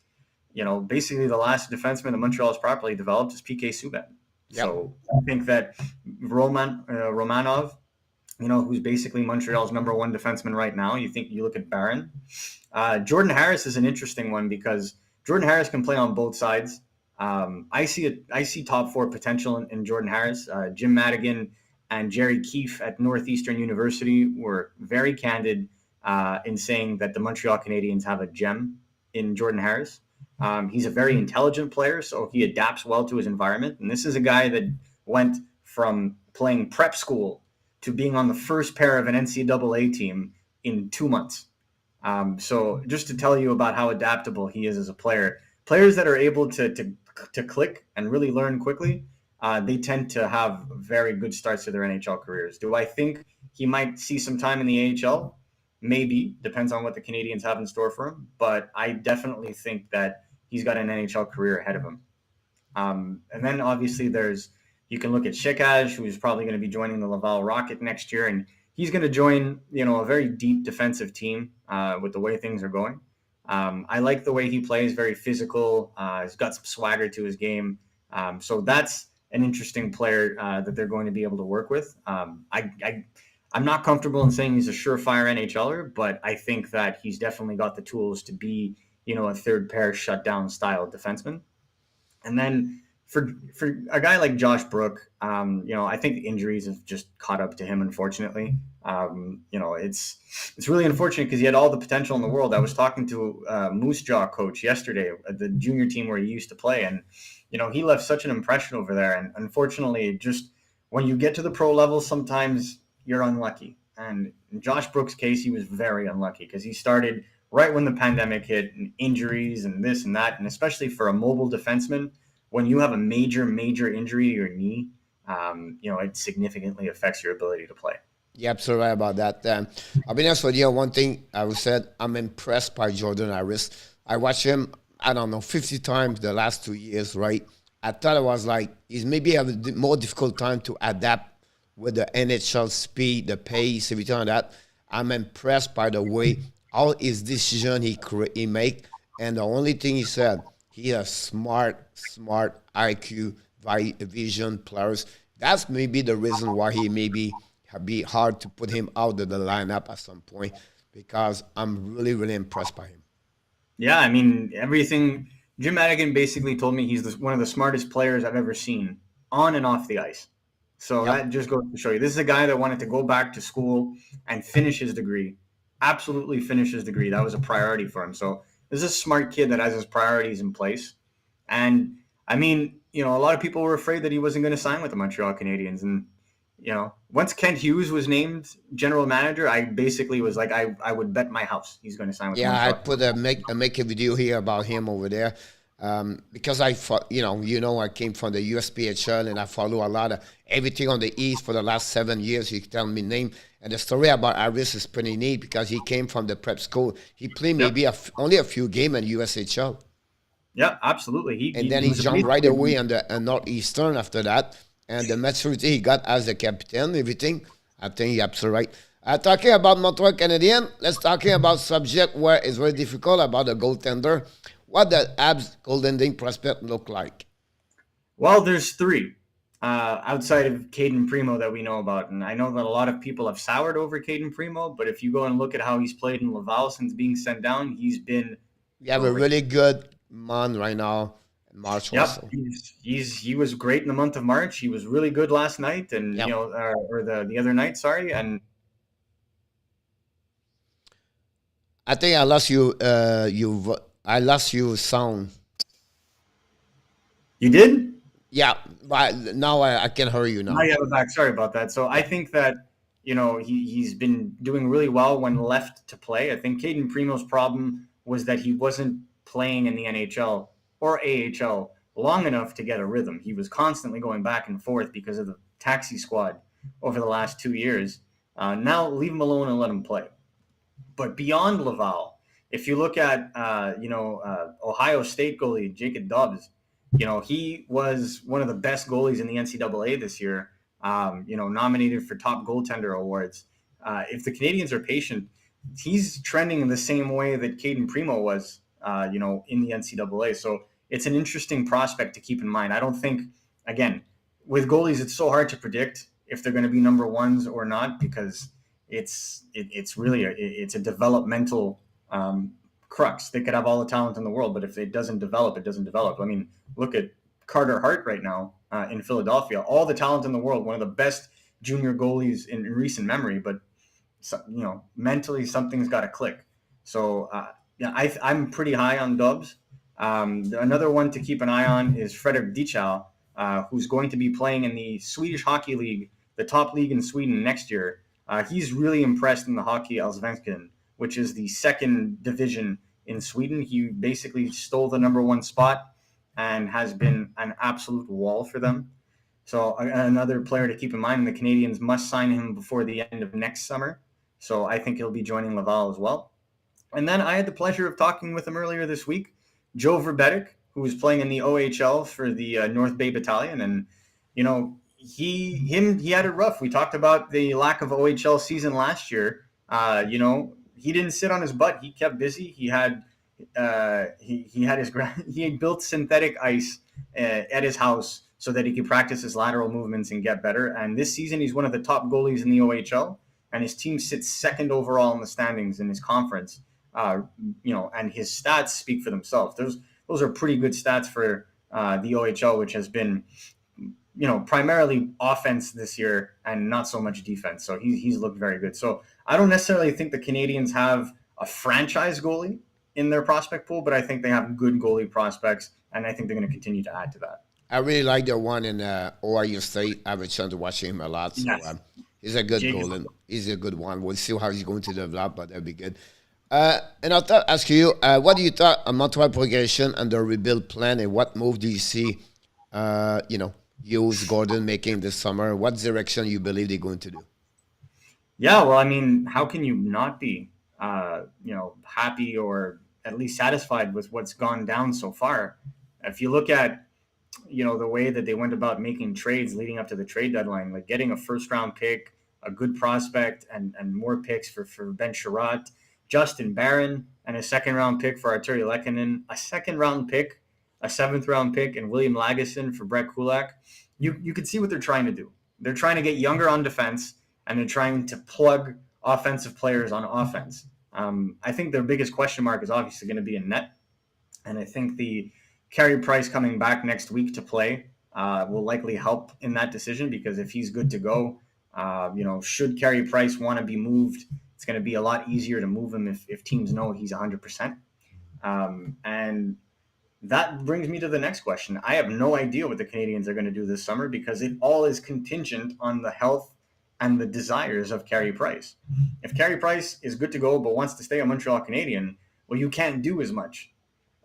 S2: Basically the last defenseman that Montreal has properly developed is PK Subban. Yep. So I think that Romanov who's basically Montreal's #1 defenseman right now. You look at Barron. Jordan Harris is an interesting one because Jordan Harris can play on both sides. I see top four potential in Jordan Harris. Jim Madigan and Jerry Keefe at Northeastern University were very candid in saying that the Montreal Canadiens have a gem in Jordan Harris. He's a very intelligent player, so he adapts well to his environment. And this is a guy that went from playing prep school to being on the first pair of an NCAA team in 2 months. So just to tell you about how adaptable he is as a player, players that are able to click and really learn quickly, they tend to have very good starts to their NHL careers. Do I think he might see some time in the AHL? Maybe. Depends on what the Canadiens have in store for him. But I definitely think that he's got an NHL career ahead of him. And then obviously you can look at Shikaj, who's probably going to be joining the Laval Rocket next year, and he's going to join, a very deep defensive team with the way things are going. I like the way he plays, very physical. He's got some swagger to his game. So that's an interesting player that they're going to be able to work with. I'm not comfortable in saying he's a surefire NHLer, but I think that he's definitely got the tools to be, a third pair shutdown style defenseman. And then for a guy like Josh Brook, I think the injuries have just caught up to him, unfortunately. It's really unfortunate because he had all the potential in the world. I was talking to Moose Jaw coach yesterday at the junior team where he used to play, and he left such an impression over there. And unfortunately, just when you get to the pro level, sometimes you're unlucky. And in Josh Brook's case, he was very unlucky because he started right when the pandemic hit, and injuries and this and that, and especially for a mobile defenseman, when you have a major injury to your knee, it significantly affects your ability to play.
S1: You're absolutely right about that. I'll be honest with you, one thing I would say, I'm impressed by Jordan Harris. I watched him, 50 times the last 2 years, right? I thought it was like he's maybe having a more difficult time to adapt with the NHL speed, the pace, everything like that. I'm impressed by the way all his decision he make, and the only thing he said, he has smart IQ, vision players. That's maybe the reason why he maybe be hard to put him out of the lineup at some point, because I'm really impressed by him.
S2: Yeah, I mean, everything. Jim Madigan basically told me he's one of the smartest players I've ever seen on and off the ice. So that just goes to show you, this is a guy that wanted to go back to school and finish his degree. Absolutely finish his degree. That was a priority for him. So this is a smart kid that has his priorities in place. And I mean, a lot of people were afraid that he wasn't going to sign with the Montreal Canadiens. And, once Kent Hughes was named general manager, I basically was like, I would bet my house he's going to sign with
S1: Montreal.
S2: I
S1: put make a video here about him over there. Because I came from the USPHL and I follow a lot of everything on the East for the last 7 years. You tell me name, and the story about Harris is pretty neat because he came from the prep school. He played maybe only a few games in USHL.
S2: Yeah, absolutely.
S1: Then he jumped right away on the Northeastern after that, and the maturity he got as a captain, everything. I think you're absolutely right. Talking about Montreal Canadiens, let's talking about subject where it's very difficult about the goaltender. What does Habs goaltending prospect look like?
S2: Well, there's three outside of Caden Primo that we know about. And I know that a lot of people have soured over Caden Primo, but if you go and look at how he's played in Laval since being sent down, he's been
S1: You have a really good man right now in March.
S2: Yep,
S1: also.
S2: He was great in the month of March. He was really good last night, and or the other night, sorry. And
S1: I think I lost you. I lost you sound.
S2: You did?
S1: Yeah, but now I can hear you now.
S2: Now you have it back. Sorry about that. So I think that, he's been doing really well when left to play. I think Caden Primo's problem was that he wasn't playing in the NHL or AHL long enough to get a rhythm. He was constantly going back and forth because of the taxi squad over the last 2 years. Now leave him alone and let him play. But beyond Laval, if you look at, Ohio State goalie Jacob Dobbs, he was one of the best goalies in the NCAA this year, nominated for top goaltender awards. If the Canadiens are patient, he's trending in the same way that Caden Primo was, in the NCAA. So it's an interesting prospect to keep in mind. I don't think, again, with goalies, it's so hard to predict. if they're going to be number ones or not, because it's really it's a developmental crux. They could have all the talent in the world, but if it doesn't develop, it doesn't develop. I mean, look at Carter Hart right now in Philadelphia. All the talent in the world, one of the best junior goalies in recent memory, but mentally something's got to click. So yeah, I'm pretty high on Dubs. Another one to keep an eye on is Frederick Dichal, who's going to be playing in the Swedish Hockey League, the top league in Sweden next year. He's really impressed in the Hockey Allsvenskan, which is the second division in Sweden. He basically stole the number one spot and has been an absolute wall for them. So another player to keep in mind, the Canadiens must sign him before the end of next summer. So I think he'll be joining Laval as well. And then I had the pleasure of talking with him earlier this week, Joe Verbetic, who was playing in the OHL for the North Bay Battalion. And, he had it rough. We talked about the lack of OHL season last year. He didn't sit on his butt. He kept busy. He had built synthetic ice at his house so that he could practice his lateral movements and get better. And this season, he's one of the top goalies in the OHL, and his team sits second overall in the standings in his conference. And his stats speak for themselves. Those are pretty good stats for the OHL, which has been, primarily offense this year and not so much defense. So he's looked very good. So I don't necessarily think the Canadiens have a franchise goalie in their prospect pool, but I think they have good goalie prospects, and I think they're going to continue to add to that.
S1: I really like the one in Ohio State. I have a chance to watch him a lot. So
S2: Yes.
S1: he's a good goalie. He's a good one. We'll see how he's going to develop, but that'll be good. And I thought ask you, what do you thought on Montreal progression and the rebuild plan, and what move do you see, Hughes, Gordon making this summer? What direction you believe they're going to do?
S2: Yeah, well, I mean, how can you not be, happy or at least satisfied with what's gone down so far? If you look at, the way that they went about making trades leading up to the trade deadline, like getting a first-round pick, a good prospect, and more picks for Ben Sherratt, Justin Barron, and a second-round pick for Arturi Lehkonen, a second-round pick, a seventh-round pick, and William Lagesson for Brett Kulak. You could see what they're trying to do. They're trying to get younger on defense, and they're trying to plug offensive players on offense. I think their biggest question mark is obviously going to be in net, and I think the Carey Price coming back next week to play will likely help in that decision, because if he's good to go, should Carey Price want to be moved, it's going to be a lot easier to move him if teams know he's 100%. And that brings me to the next question. I have no idea what the Canadiens are going to do this summer, because it all is contingent on the health and the desires of Carey Price. If Carey Price is good to go but wants to stay a Montreal Canadien, well, you can't do as much.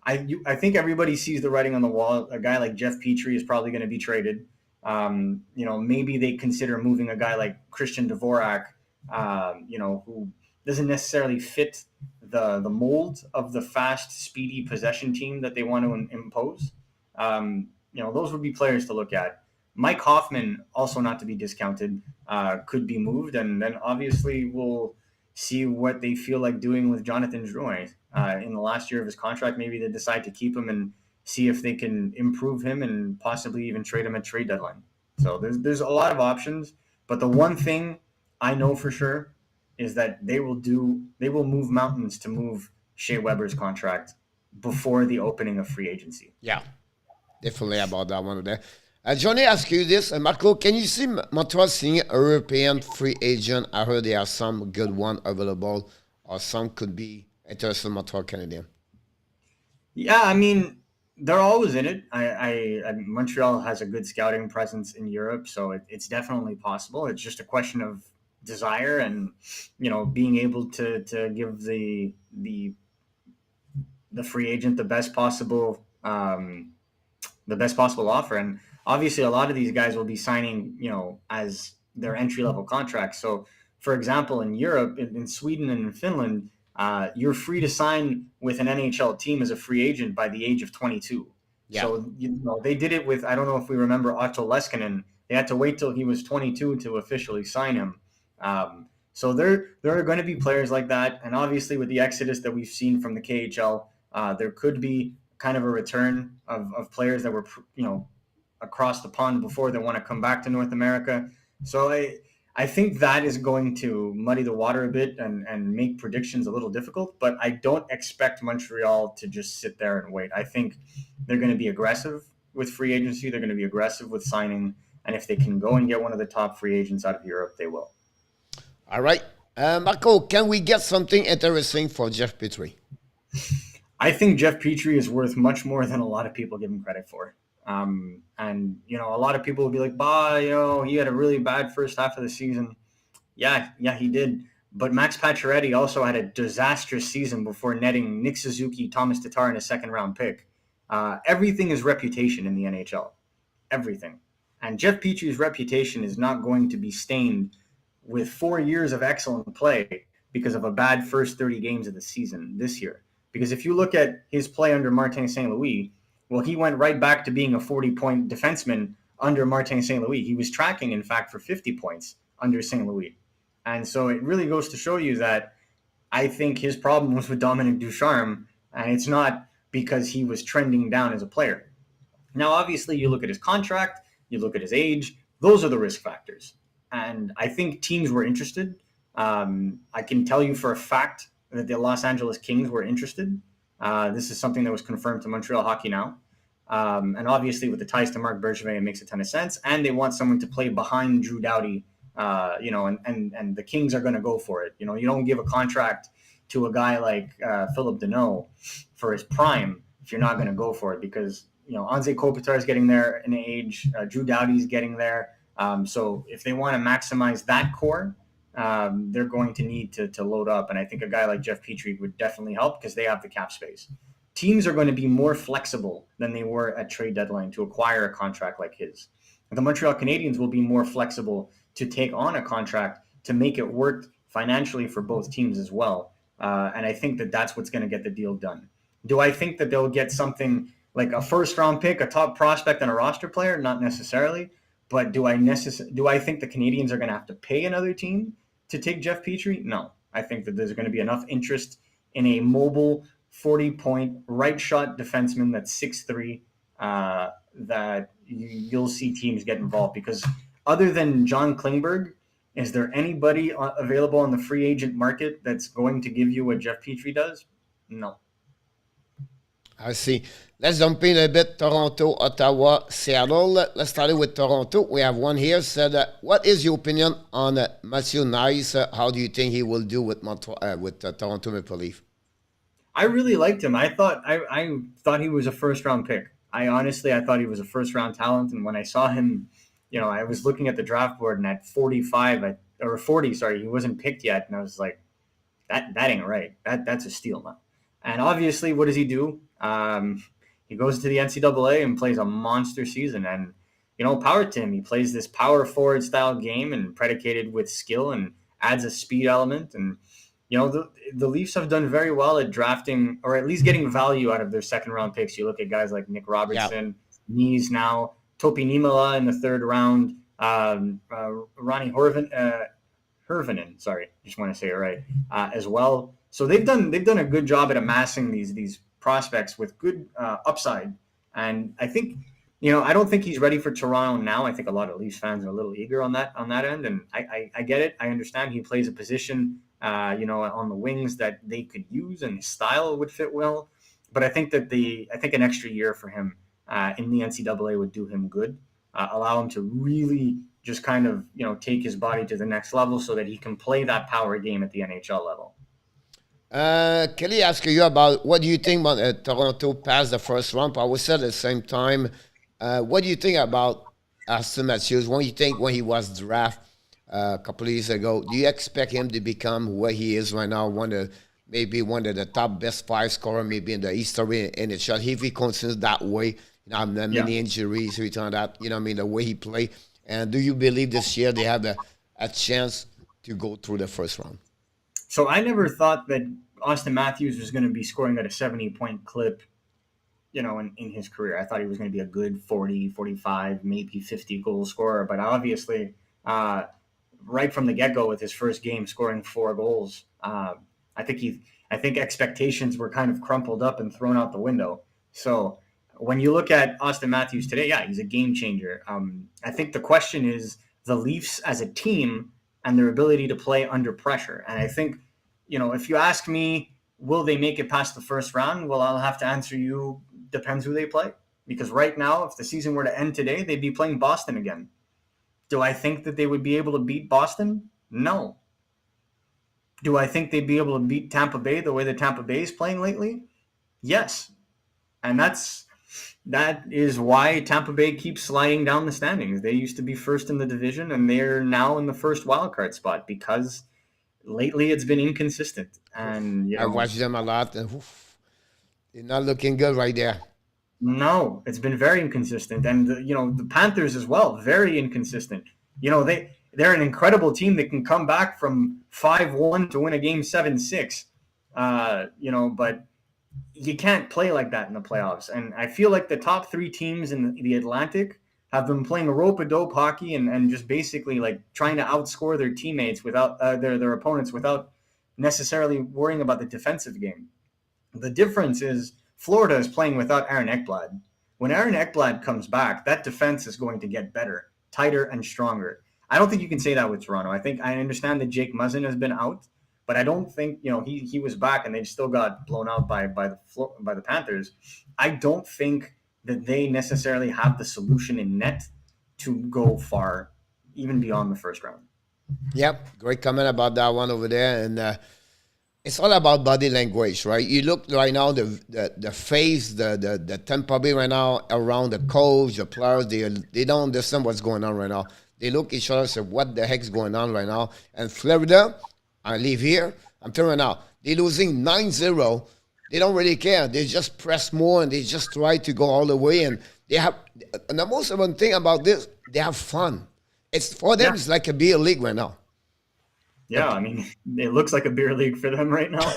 S2: I think everybody sees the writing on the wall. A guy like Jeff Petrie is probably going to be traded. Maybe they consider moving a guy like Christian Dvorak, who doesn't necessarily fit the mold of the fast, speedy possession team that they want to impose. Those would be players to look at. Mike Hoffman, also not to be discounted, could be moved, and then obviously we'll see what they feel like doing with Jonathan Drouin in the last year of his contract. Maybe they decide to keep him and see if they can improve him and possibly even trade him at trade deadline. So there's a lot of options, but the one thing I know for sure is that they will move mountains to move Shea Weber's contract before the opening of free agency.
S1: Yeah, definitely about that one there. Johnny, ask you this. Marco, can you see Montreal seeing a European free agent? I heard there are some good one available, or some could be interested in Montreal Canadian.
S2: Yeah, I mean, they're always in it. Montreal has a good scouting presence in Europe, so it's definitely possible. It's just a question of desire and being able to give the free agent the best possible offer. And obviously a lot of these guys will be signing as their entry level contracts. So for example, in Europe, in Sweden and in Finland, you're free to sign with an NHL team as a free agent by the age of 22. Yeah. So they did it with, I don't know if we remember, Otto Leskinen. They had to wait till he was 22 to officially sign him. So there are going to be players like that. And obviously with the exodus that we've seen from the KHL, there could be kind of a return of players that were, across the pond before that want to come back to North America. So I think that is going to muddy the water a bit and make predictions a little difficult, but I don't expect Montreal to just sit there and wait. I think they're going to be aggressive with free agency. They're going to be aggressive with signing. And if they can go and get one of the top free agents out of Europe, they will.
S1: All right. Marco, can we get something interesting for Jeff Petrie?
S2: I think Jeff Petrie is worth much more than a lot of people give him credit for. And, a lot of people will be like, he had a really bad first half of the season. Yeah, he did. But Max Pacioretty also had a disastrous season before netting Nick Suzuki, Thomas Tatar, and a second-round pick. Everything is reputation in the NHL. Everything. And Jeff Petrie's reputation is not going to be stained with 4 years of excellent play because of a bad first 30 games of the season this year. Because if you look at his play under Martin St. Louis, well, he went right back to being a 40-point defenseman under Martin St. Louis. He was tracking, in fact, for 50 points under St. Louis. And so it really goes to show you that I think his problem was with Dominic Ducharme, and it's not because he was trending down as a player. Now, obviously, you look at his contract, you look at his age, those are the risk factors. And I think teams were interested. I can tell you for a fact that the Los Angeles Kings were interested. This is something that was confirmed to Montreal Hockey Now. And obviously, with the ties to Marc Bergevin, it makes a ton of sense. And they want someone to play behind Drew Doughty, and the Kings are going to go for it. You don't give a contract to a guy like Philip Deneau for his prime if you're not going to go for it, because Anze Kopitar is getting there in age, Drew Doughty's getting there. So if they want to maximize that core, they're going to need to load up. And I think a guy like Jeff Petrie would definitely help because they have the cap space. Teams are going to be more flexible than they were at trade deadline to acquire a contract like his. The Montreal Canadiens will be more flexible to take on a contract to make it work financially for both teams as well. And I think that that's what's going to get the deal done. Do I think that they'll get something like a first-round pick, a top prospect, and a roster player? Not necessarily. But do I think the Canadiens are going to have to pay another team to take Jeff Petrie? No. I think that there's going to be enough interest in a mobile 40-point right-shot defenseman that's 6'3", that you'll see teams get involved. Because other than John Klingberg, is there anybody available on the free agent market that's going to give you what Jeff Petrie does? No.
S1: I see. Let's jump in a bit. Toronto, Ottawa, Seattle. Let's start with Toronto. We have one here said, what is your opinion on Matthew Nice? How do you think he will do with Toronto Maple Leaf?
S2: I really liked him. I thought he was a first-round pick. I thought he was a first-round talent. And when I saw him, I was looking at the draft board, and at 40, he wasn't picked yet. And I was like, that ain't right. That's a steal now. And obviously, what does he do? He goes to the NCAA and plays a monster season. And, power to him. He plays this power forward style game and predicated with skill and adds a speed element. And, the Leafs have done very well at drafting, or at least getting value out of their second-round picks. You look at guys like Nick Robertson, Nees now, Topi Niemela in the third round, Ronnie Hirvonen, sorry, just want to say it right, as well. So they've done a good job at amassing these prospects with good upside. And I think, I don't think he's ready for Toronto now. I think a lot of Leafs fans are a little eager on that end, and I get it. I understand he plays a position, on the wings that they could use, and his style would fit well. But I think that an extra year for him in the NCAA would do him good, allow him to really just kind of, take his body to the next level so that he can play that power game at the NHL level.
S1: Kelly asked you about what do you think about Toronto passed the first round, but I would say at the same time, what do you think about Austin Matthews? What do you think when he was drafted a couple of years ago? Do you expect him to become where he is right now, maybe one of the top best 5 scorer maybe in the history in the shot? If he continues that way, many injuries, that, the way he played. And do you believe this year they have a chance to go through the first round?
S2: So I never thought that Austin Matthews was going to be scoring at a 70-point clip, in his career. I thought he was going to be a good 40, 45, maybe 50 goal scorer. But obviously, right from the get-go with his first game scoring 4 goals, I think expectations were kind of crumpled up and thrown out the window. So when you look at Austin Matthews today, he's a game changer. I think the question is, the Leafs as a team and their ability to play under pressure. And I think, if you ask me, will they make it past the first round? Well, I'll have to answer you, depends who they play. Because right now, if the season were to end today, they'd be playing Boston again. Do I think that they would be able to beat Boston? No. Do I think they'd be able to beat Tampa Bay the way that Tampa Bay is playing lately? Yes. And that is why Tampa Bay keeps sliding down the standings. They used to be first in the division, and they're now in the first wildcard spot because lately it's been inconsistent. And
S1: I watched them a lot, and they're not looking good right there.
S2: No, it's been very inconsistent. And, the Panthers as well, very inconsistent. They're an incredible team that can come back from 5-1 to win a game 7-6. But you can't play like that in the playoffs. And I feel like the top three teams in the Atlantic have been playing rope-a-dope hockey and just basically like trying to outscore their teammates without their opponents without necessarily worrying about the defensive game. The difference is Florida is playing without Aaron Ekblad. When Aaron Ekblad comes back, that defense is going to get better, tighter, and stronger. I don't think you can say that with Toronto. I understand that Jake Muzzin has been out, but I don't think he was back and they still got blown out by the Panthers. I don't think that they necessarily have the solution in net to go far, even beyond the first round.
S1: Yep, great comment about that one over there, and it's all about body language, right? You look right now, the face, the Tampa Bay right now around the coach, the players, they don't understand what's going on right now. They look at each other and say, what the heck's going on right now? And Florida, I live here, I'm telling you now, they're losing 9-0. They don't really care. They just press more and they just try to go all the way. And and the most important thing about this, they have fun. It's for them, It's like a beer league right now.
S2: Yeah, it looks like a beer league for them right now.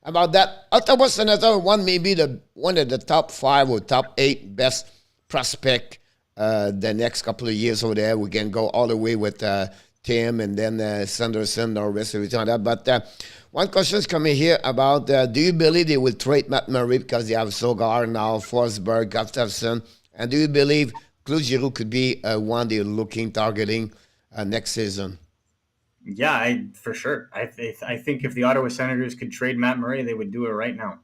S1: About that, Ottawa Senator won maybe one of the top 5 or top 8 best prospect the next couple of years over there. We can go all the way with Tim and then Sanderson or rest of it like that. But one question is coming here about do you believe they will trade Matt Murray because they have Sogar now, Forsberg, Gustafsson, and do you believe Claude Giroux could be one they're targeting next season?
S2: Yeah, for sure. I think if the Ottawa Senators could trade Matt Murray, they would do it right now.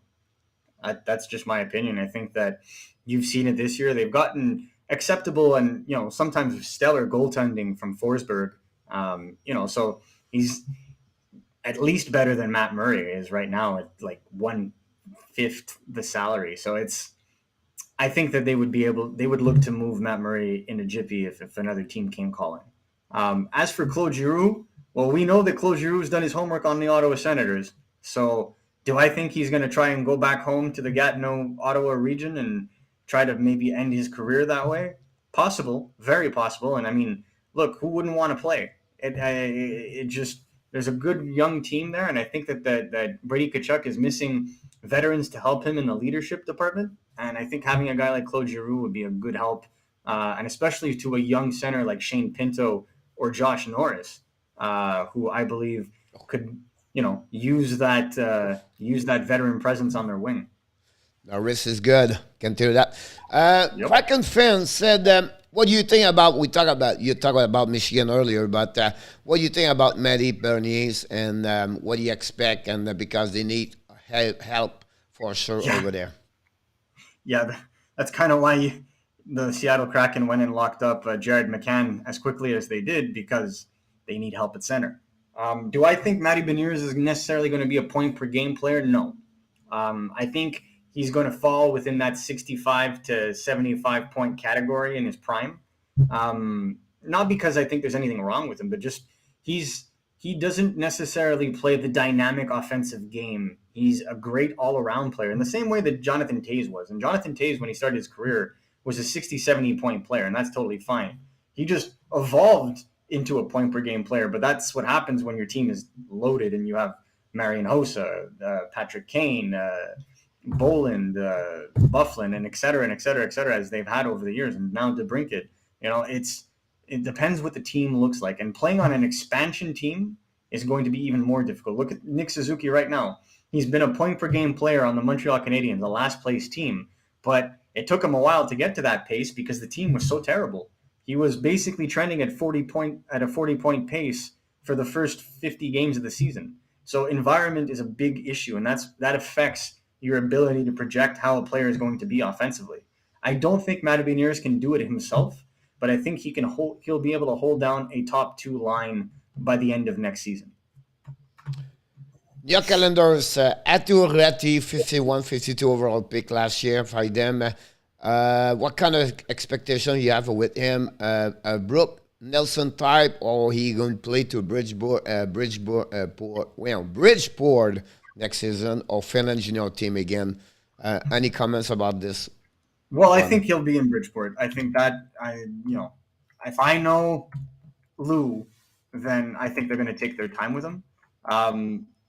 S2: That's just my opinion. I think that you've seen it this year. They've gotten acceptable and sometimes stellar goaltending from Forsberg. So he's at least better than Matt Murray is right now at like 1/5 the salary. So I think that they would look to move Matt Murray into jiffy if another team came calling. As for Claude Giroux, well, we know that Claude Giroux has done his homework on the Ottawa Senators. So do I think he's going to try and go back home to the Gatineau, Ottawa region and try to maybe end his career that way? Possible, very possible. And look, who wouldn't want to play? There's a good young team there, and I think that Brady Tkachuk is missing veterans to help him in the leadership department. And I think having a guy like Claude Giroux would be a good help, and especially to a young center like Shane Pinto or Josh Norris, who I believe could use that veteran presence on their wing.
S1: Norris is good. Can tell you that. Kraken fans said, what do you think about, you talked about Michigan earlier, but what do you think about Matty Bernier and what do you expect? And because they need help for sure over there. Yeah,
S2: that's kind of why the Seattle Kraken went and locked up Jared McCann as quickly as they did, because they need help at center. Do I think Matty Beniers is necessarily going to be a point-per-game player? No. I think he's going to fall within that 65 to 75-point category in his prime. Not because I think there's anything wrong with him, but just he doesn't necessarily play the dynamic offensive game. He's a great all-around player in the same way that Jonathan Toews was. And Jonathan Toews, when he started his career, was a 60, 70-point player, and that's totally fine. He just evolved into a point-per-game player, but that's what happens when your team is loaded and you have Marian Hossa, Patrick Kane, Boland, Bufflin, and et cetera, as they've had over the years, and now DeBrincat. It depends what the team looks like, and playing on an expansion team is going to be even more difficult. Look at Nick Suzuki right now. He's been a point-per-game player on the Montreal Canadiens, the last-place team, but it took him a while to get to that pace because the team was so terrible. He was basically trending at a 40-point pace for the first 50 games of the season. So environment is a big issue, and that affects your ability to project how a player is going to be offensively. I don't think Matabiniers can do it himself, but I think he'll be able to hold down a top 2 line by the end of next season.
S1: Your calendars, Atu 51, 52 overall pick last year for them. What kind of expectation you have with him? Brooke Nelson type, or he going to play to Bridgeport next season, or Finland junior team again? Any comments about this?
S2: Well, I think he'll be in Bridgeport. I think that if I know Lou, then I think they're going to take their time with him.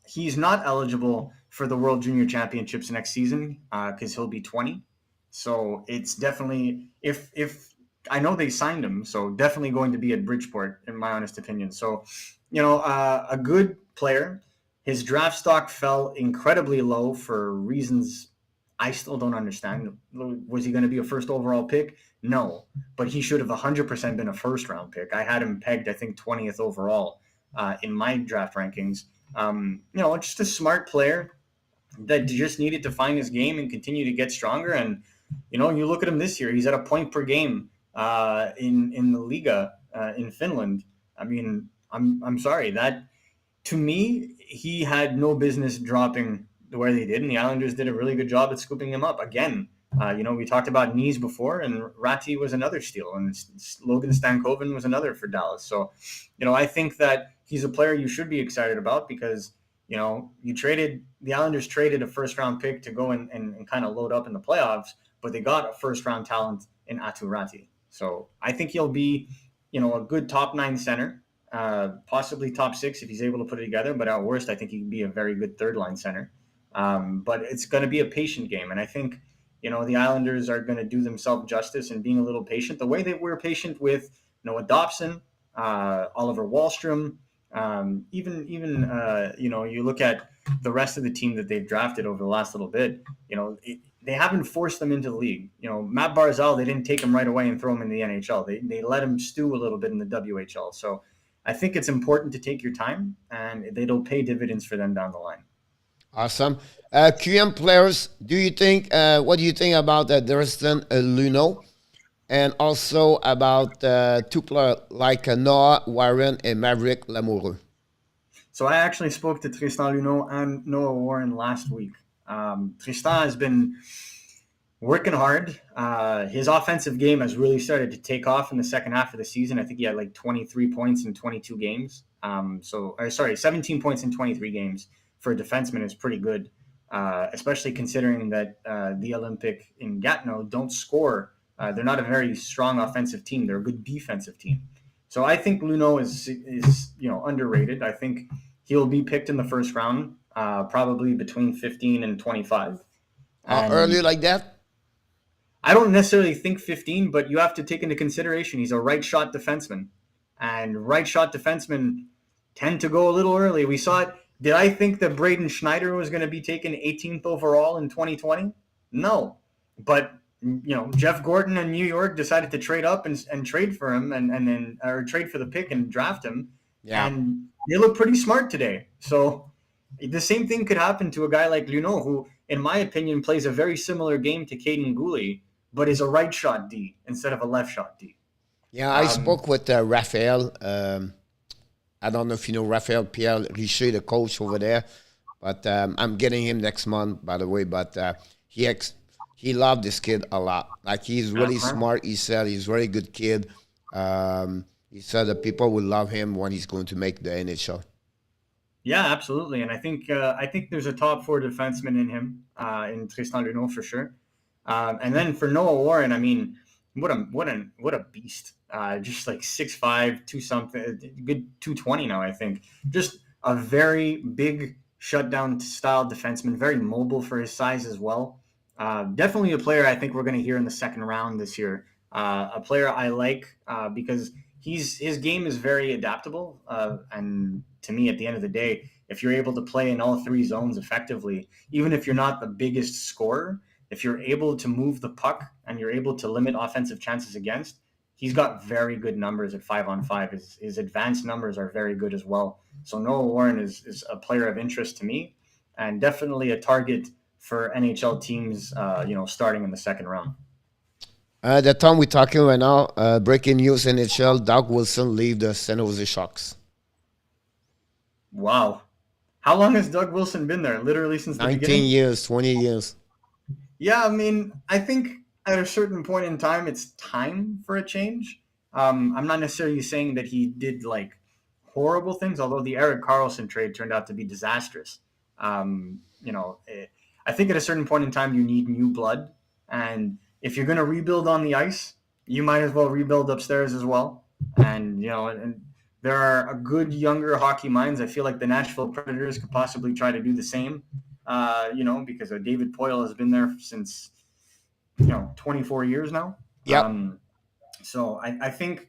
S2: He's not eligible for the World Junior Championships next season because he'll be 20. So it's definitely, if I know they signed him, so definitely going to be at Bridgeport, in my honest opinion. So, a good player. His draft stock fell incredibly low for reasons I still don't understand. Was he going to be a first overall pick? No, but he should have 100% been a first round pick. I had him pegged, I think, 20th overall in my draft rankings. Just a smart player that just needed to find his game and continue to get stronger. And, you look at him this year, he's at a point per game in the Liga in Finland. I mean, I'm sorry, that to me, he had no business dropping where they did, and the Islanders did a really good job at scooping him up. Again, we talked about knees before, and Ratti was another steal, and Logan Stankoven was another for Dallas. So, I think that he's a player you should be excited about because, the Islanders traded a first-round pick to go and kind of load up in the playoffs, but they got a first-round talent in Aatu Ratti. So I think he'll be, a good top 9 center, possibly top 6 if he's able to put it together. But at worst, I think he can be a very good third-line center. But it's going to be a patient game. And I think, the Islanders are going to do themselves justice in being a little patient. The way they were patient with Noah Dobson, Oliver Wahlstrom, even you look at the rest of the team that they've drafted over the last little bit, they haven't forced them into the league. Matt Barzal, they didn't take him right away and throw him in the NHL. They let him stew a little bit in the WHL. So I think it's important to take your time, and it'll pay dividends for them down the line.
S1: Awesome. QM players, what do you think about Dustin Luno? And also about 2 players like Noah Warren and Maverick Lamoureux?
S2: So I actually spoke to Tristan Luneau and Noah Warren last week. Tristan has been working hard. His offensive game has really started to take off in the second half of the season. I think he had like 23 points in 22 games. 17 points in 23 games for a defenseman is pretty good, especially considering that the Olympic in Gatineau don't score. They're not a very strong offensive team. They're a good defensive team. So I think Luneau is underrated. I think he'll be picked in the first round, probably between 15 and 25.
S1: Early like that?
S2: I don't necessarily think 15, but you have to take into consideration he's a right shot defenseman. And right shot defensemen tend to go a little early. We saw it. Did I think that Braden Schneider was going to be taken 18th overall in 2020? No. But Jeff Gordon and New York decided to trade up and trade for him or trade for the pick and draft him. Yeah. And they look pretty smart today. So the same thing could happen to a guy like Luneau, who, in my opinion, plays a very similar game to Caden Goolie, but is a right shot D instead of a left shot D.
S1: Yeah, I spoke with Raphael. I don't know if you know Raphael Pierre Richer, the coach over there, but I'm getting him next month, by the way. But he loved this kid a lot. Like, he's really smart. He said he's a very good kid. He said that people will love him when he's going to make the NHL.
S2: Yeah, absolutely. And I think there's a top 4 defenseman in him, in Tristan Luneau for sure. And then for Noah Warren, I mean, what a beast. Just like 6'5", 2-something, good 220 now, I think. Just a very big shutdown style defenseman, very mobile for his size as well. Definitely a player I think we're going to hear in the second round this year. A player I like because his game is very adaptable. And to me, at the end of the day, if you're able to play in all 3 zones effectively, even if you're not the biggest scorer, if you're able to move the puck and you're able to limit offensive chances against, he's got very good numbers at 5-on-5. His advanced numbers are very good as well. So Noah Warren is a player of interest to me, and definitely a target for NHL teams, starting in the second round.
S1: The time we're talking right now, breaking news NHL, Doug Wilson leave the San Jose Sharks.
S2: Wow. How long has Doug Wilson been there? Literally since the
S1: 19
S2: beginning?
S1: years, 20 years.
S2: Yeah, I mean, I think at a certain point in time, it's time for a change. I'm not necessarily saying that he did like horrible things, although the Erik Karlsson trade turned out to be disastrous. I think at a certain point in time, you need new blood. And if you're going to rebuild on the ice, you might as well rebuild upstairs as well. And there are a good younger hockey minds. I feel like the Nashville Predators could possibly try to do the same. Because David Poile has been there since 24 years now.
S1: Yeah.
S2: So I think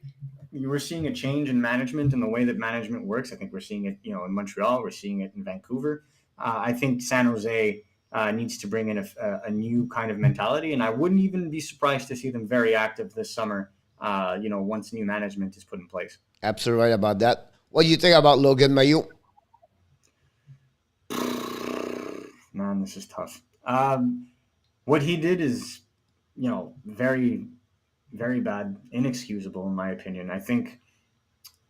S2: we're seeing a change in management and the way that management works. I think we're seeing it, in Montreal. We're seeing it in Vancouver. I think San Jose needs to bring in a new kind of mentality, and I wouldn't even be surprised to see them very active this summer. Once new management is put in place.
S1: Absolutely right about that. What do you think about Logan Mailloure?
S2: Man, this is tough. What he did is, very, very bad, inexcusable in my opinion. I think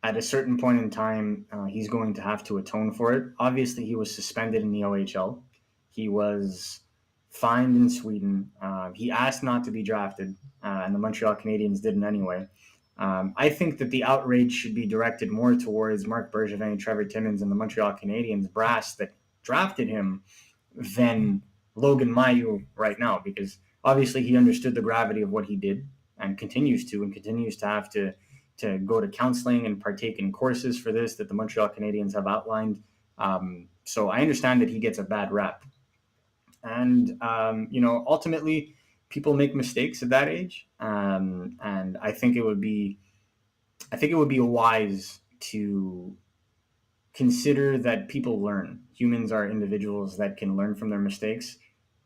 S2: at a certain point in time, he's going to have to atone for it. Obviously, he was suspended in the OHL. He was fined in Sweden. He asked not to be drafted, and the Montreal Canadiens didn't anyway. I think that the outrage should be directed more towards Marc Bergevin, Trevor Timmins, and the Montreal Canadiens brass that drafted him than Logan Mailloure right now, because obviously he understood the gravity of what he did and continues to have to go to counseling and partake in courses for this that the Montreal Canadiens have outlined. So I understand that he gets a bad rap. And, ultimately people make mistakes at that age. And I think it would be wise to consider that people learn. Humans are individuals that can learn from their mistakes.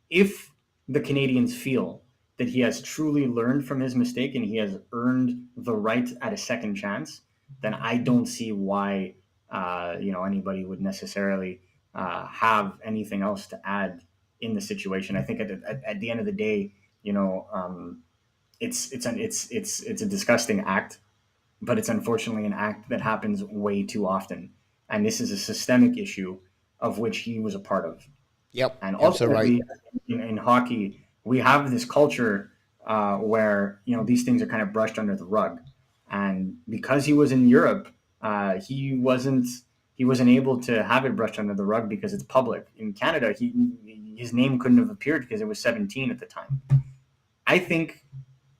S2: If the Canadiens feel that he has truly learned from his mistake and he has earned the right at a second chance, then I don't see why, anybody would necessarily have anything else to add in the situation. I think at the end of the day, it's a disgusting act, but it's unfortunately an act that happens way too often. And this is a systemic issue of which he was a part of.
S1: Yep.
S2: And ultimately, in hockey, we have this culture where these things are kind of brushed under the rug. And because he was in Europe, he wasn't able to have it brushed under the rug because it's public. In Canada, his name couldn't have appeared because it was 17 at the time. I think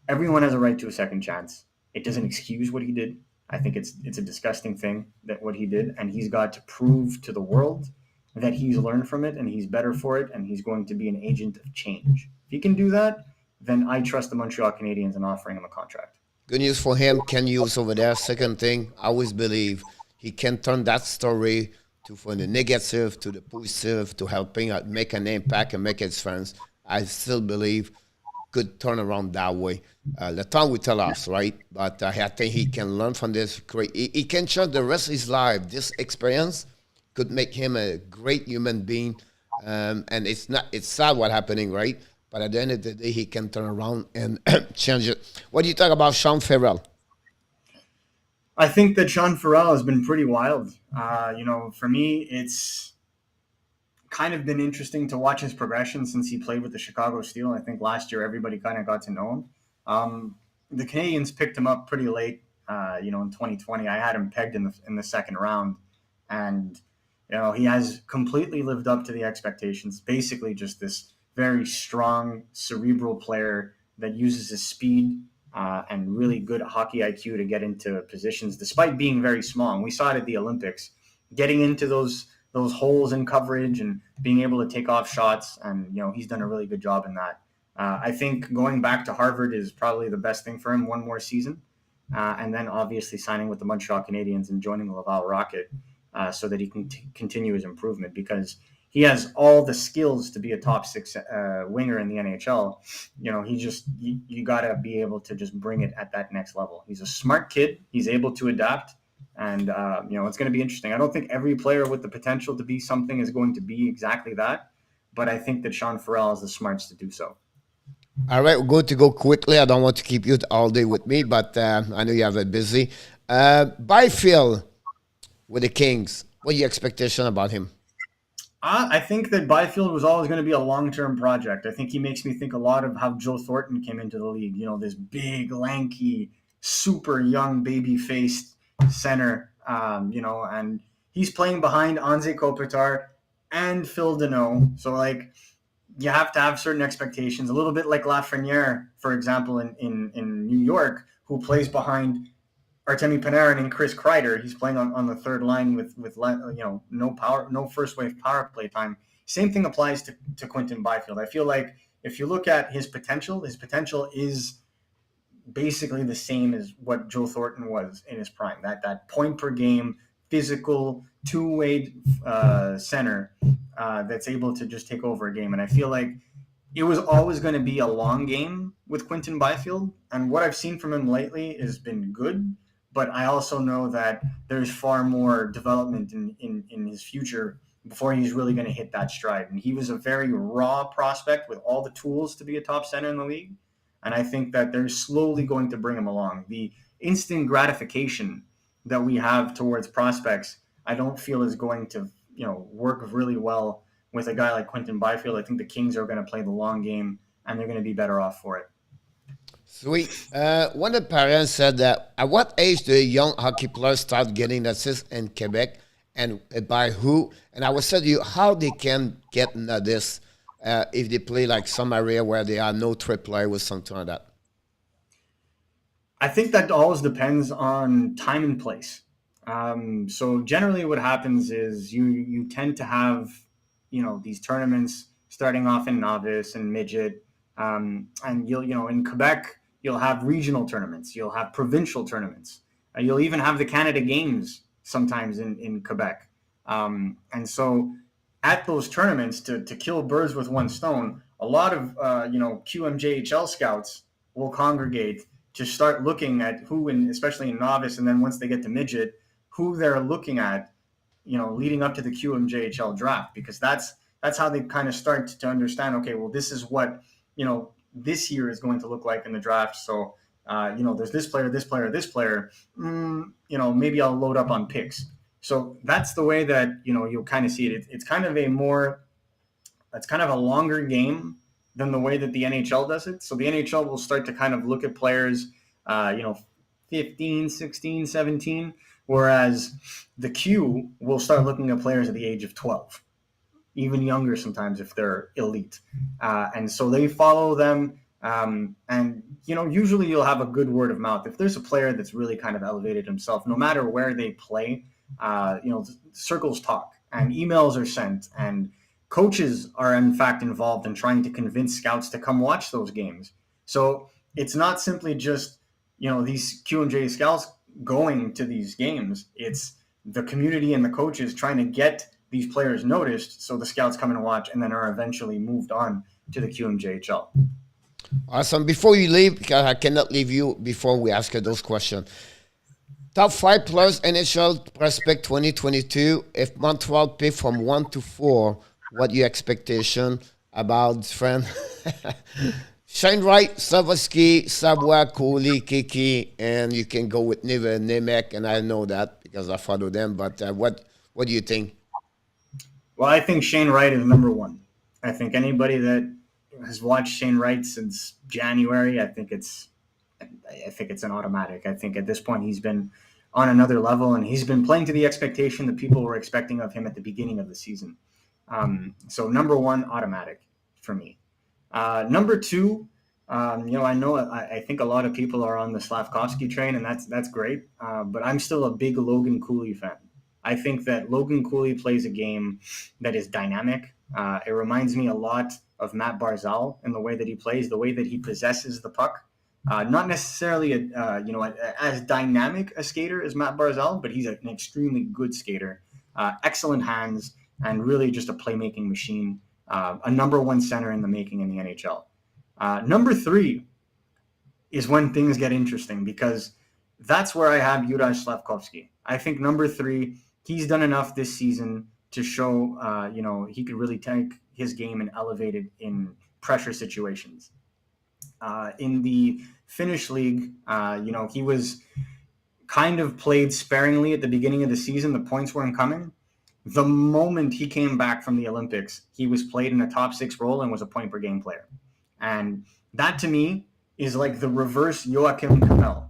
S2: everyone has a right to a second chance. It doesn't excuse what he did. I think it's a disgusting thing that what he did, and he's got to prove to the world that he's learned from it and he's better for it, and he's going to be an agent of change. If he can do that, then I trust the Montreal Canadiens in offering him a contract.
S1: Good news for him. Ken Hughes over there. Second thing, I always believe he can turn that story from the negative to the positive, to helping make an impact and make a difference. I still believe could turn around that way. The time will tell us, right? But I think he can learn from this. He can change the rest of his life. This experience could make him a great human being. And it's sad what's happening, right? But at the end of the day, he can turn around and change it. What do you talk about Sean Farrell?
S2: I think that Sean Farrell has been pretty wild. For me, it's kind of been interesting to watch his progression since he played with the Chicago Steel. I think last year everybody kind of got to know him. The Canadiens picked him up pretty late, in 2020. I had him pegged in the second round, and he has completely lived up to the expectations. Basically, just this very strong, cerebral player that uses his speed and really good hockey IQ to get into positions, despite being very small. And we saw it at the Olympics, getting into those holes in coverage and being able to take off shots. And, he's done a really good job in that. I think going back to Harvard is probably the best thing for him, one more season. And then obviously signing with the Montreal Canadiens and joining the Laval Rocket so that he can continue his improvement. Because he has all the skills to be a top six winger in the NHL. You got to be able to just bring it at that next level. He's a smart kid. He's able to adapt. And, it's going to be interesting. I don't think every player with the potential to be something is going to be exactly that. But I think that Sean Farrell has the smarts to do so.
S1: All right, we're going to go quickly. I don't want to keep you all day with me, but I know you have it busy. Byfield with the Kings. What are your expectation about him?
S2: I think that Byfield was always going to be a long-term project. I think he makes me think a lot of how Joe Thornton came into the league. This big, lanky, super young, baby-faced center, and he's playing behind Anze Kopitar and Phil Deneau. So, you have to have certain expectations, a little bit like Lafreniere, for example, in New York, who plays behind Artemi Panarin and Chris Kreider. He's playing on the third line with no first wave power play time. Same thing applies to Quinton Byfield. I feel like if you look at his potential is basically the same as what Joe Thornton was in his prime. That point per game, physical, two-way center that's able to just take over a game. And I feel like it was always going to be a long game with Quinton Byfield. And what I've seen from him lately has been good. But I also know that there's far more development in his future before he's really going to hit that stride. And he was a very raw prospect with all the tools to be a top center in the league. And I think that they're slowly going to bring him along. The instant gratification that we have towards prospects, I don't feel is going to, work really well with a guy like Quinton Byfield. I think the Kings are going to play the long game, and they're going to be better off for it.
S1: Sweet. One of the parents said that at what age do young hockey players start getting assists in Quebec, and by who? And I would say to you how they can get this if they play like some area where there are no AAA or something like that.
S2: I think that always depends on time and place. So generally what happens is you tend to have, these tournaments starting off in novice and midget. And in Quebec, you'll have regional tournaments. You'll have provincial tournaments. You'll even have the Canada Games sometimes in Quebec. And so at those tournaments, to kill birds with one stone, a lot of, QMJHL scouts will congregate to start looking at who, especially in novice, and then once they get to midget, who they're looking at, leading up to the QMJHL draft, because that's how they kind of start to understand, okay, well, this is what, this year is going to look like in the draft. So, there's this player, this player, this player, maybe I'll load up on picks. So that's the way that, you'll kind of see it. It's kind of a longer game than the way that the NHL does it. So the NHL will start to kind of look at players, 15, 16, 17, whereas the Q will start looking at players at the age of 12, even younger sometimes if they're elite. And so they follow them. And, usually you'll have a good word of mouth. If there's a player that's really kind of elevated himself, no matter where they play, circles talk and emails are sent, and coaches are in fact involved in trying to convince scouts to come watch those games. So it's not simply just, these QMJ scouts going to these games. It's the community and the coaches trying to get these players noticed so the scouts come and watch and then are eventually moved on to the QMJHL.
S1: Awesome. Before you leave, because I cannot leave you before we ask you those questions. Top 5 players NHL prospect 2022. If Montreal pick from 1 to 4, what your expectation about friend? Shane Wright, Savosky, Sabwa, Cooley, Kiki, and you can go with Nive, Nemec, and I know that because I follow them. But what do you think?
S2: Well, I think Shane Wright is number 1. I think anybody that has watched Shane Wright since January, I think it's an automatic. I think at this point he's been on another level, and he's been playing to the expectation that people were expecting of him at the beginning of the season. So number 1, automatic for me. Number 2, I think a lot of people are on the Slafkovsky train, and that's great. But I'm still a big Logan Cooley fan. I think that Logan Cooley plays a game that is dynamic. It reminds me a lot of Matt Barzal in the way that he plays, the way that he possesses the puck. Not necessarily as dynamic a skater as Matt Barzal, but he's an extremely good skater. Excellent hands, and really just a playmaking machine, a number one center in the making in the NHL. Number 3 is when things get interesting, because that's where I have Juraj Slafkovsky. I think number 3, he's done enough this season to show, he could really take his game and elevate it in pressure situations. In the Finnish league, he was kind of played sparingly at the beginning of the season. The points weren't coming. The moment he came back from the Olympics, he was played in a top 6 role and was a point per game player. And that to me is like the reverse Joakim Kemell.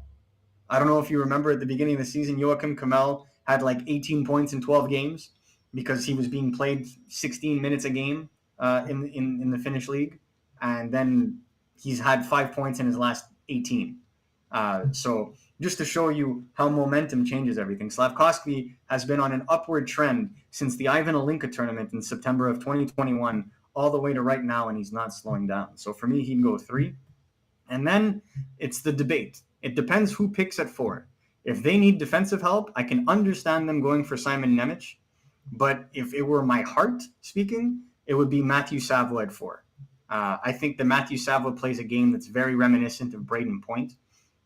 S2: I don't know if you remember at the beginning of the season, Joakim Kemell had like 18 points in 12 games because he was being played 16 minutes a game in the Finnish league. And then he's had 5 points in his last 18. So just to show you how momentum changes everything, Slafkovsky has been on an upward trend since the Ivan Olinka tournament in September of 2021 all the way to right now, and he's not slowing down. So for me, he can go 3. And then it's the debate. It depends who picks at 4. If they need defensive help, I can understand them going for Simon Nemec. But if it were my heart speaking, it would be Matthew Savo at 4. I think that Matthew Savo plays a game that's very reminiscent of Braden Point.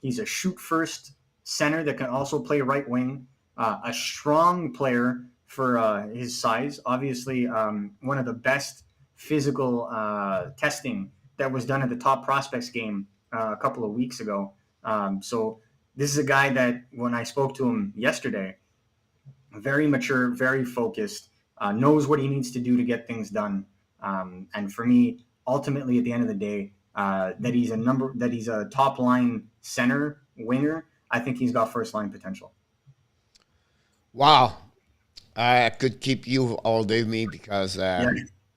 S2: He's a shoot-first center that can also play right wing, a strong player for his size. Obviously, one of the best physical testing that was done at the Top Prospects game a couple of weeks ago. So this is a guy that when I spoke to him yesterday, very mature, very focused, knows what he needs to do to get things done. And for me, ultimately, at the end of the day, that he's a top line center winger. I think he's got first line potential.
S1: Wow, I could keep you all day, me, because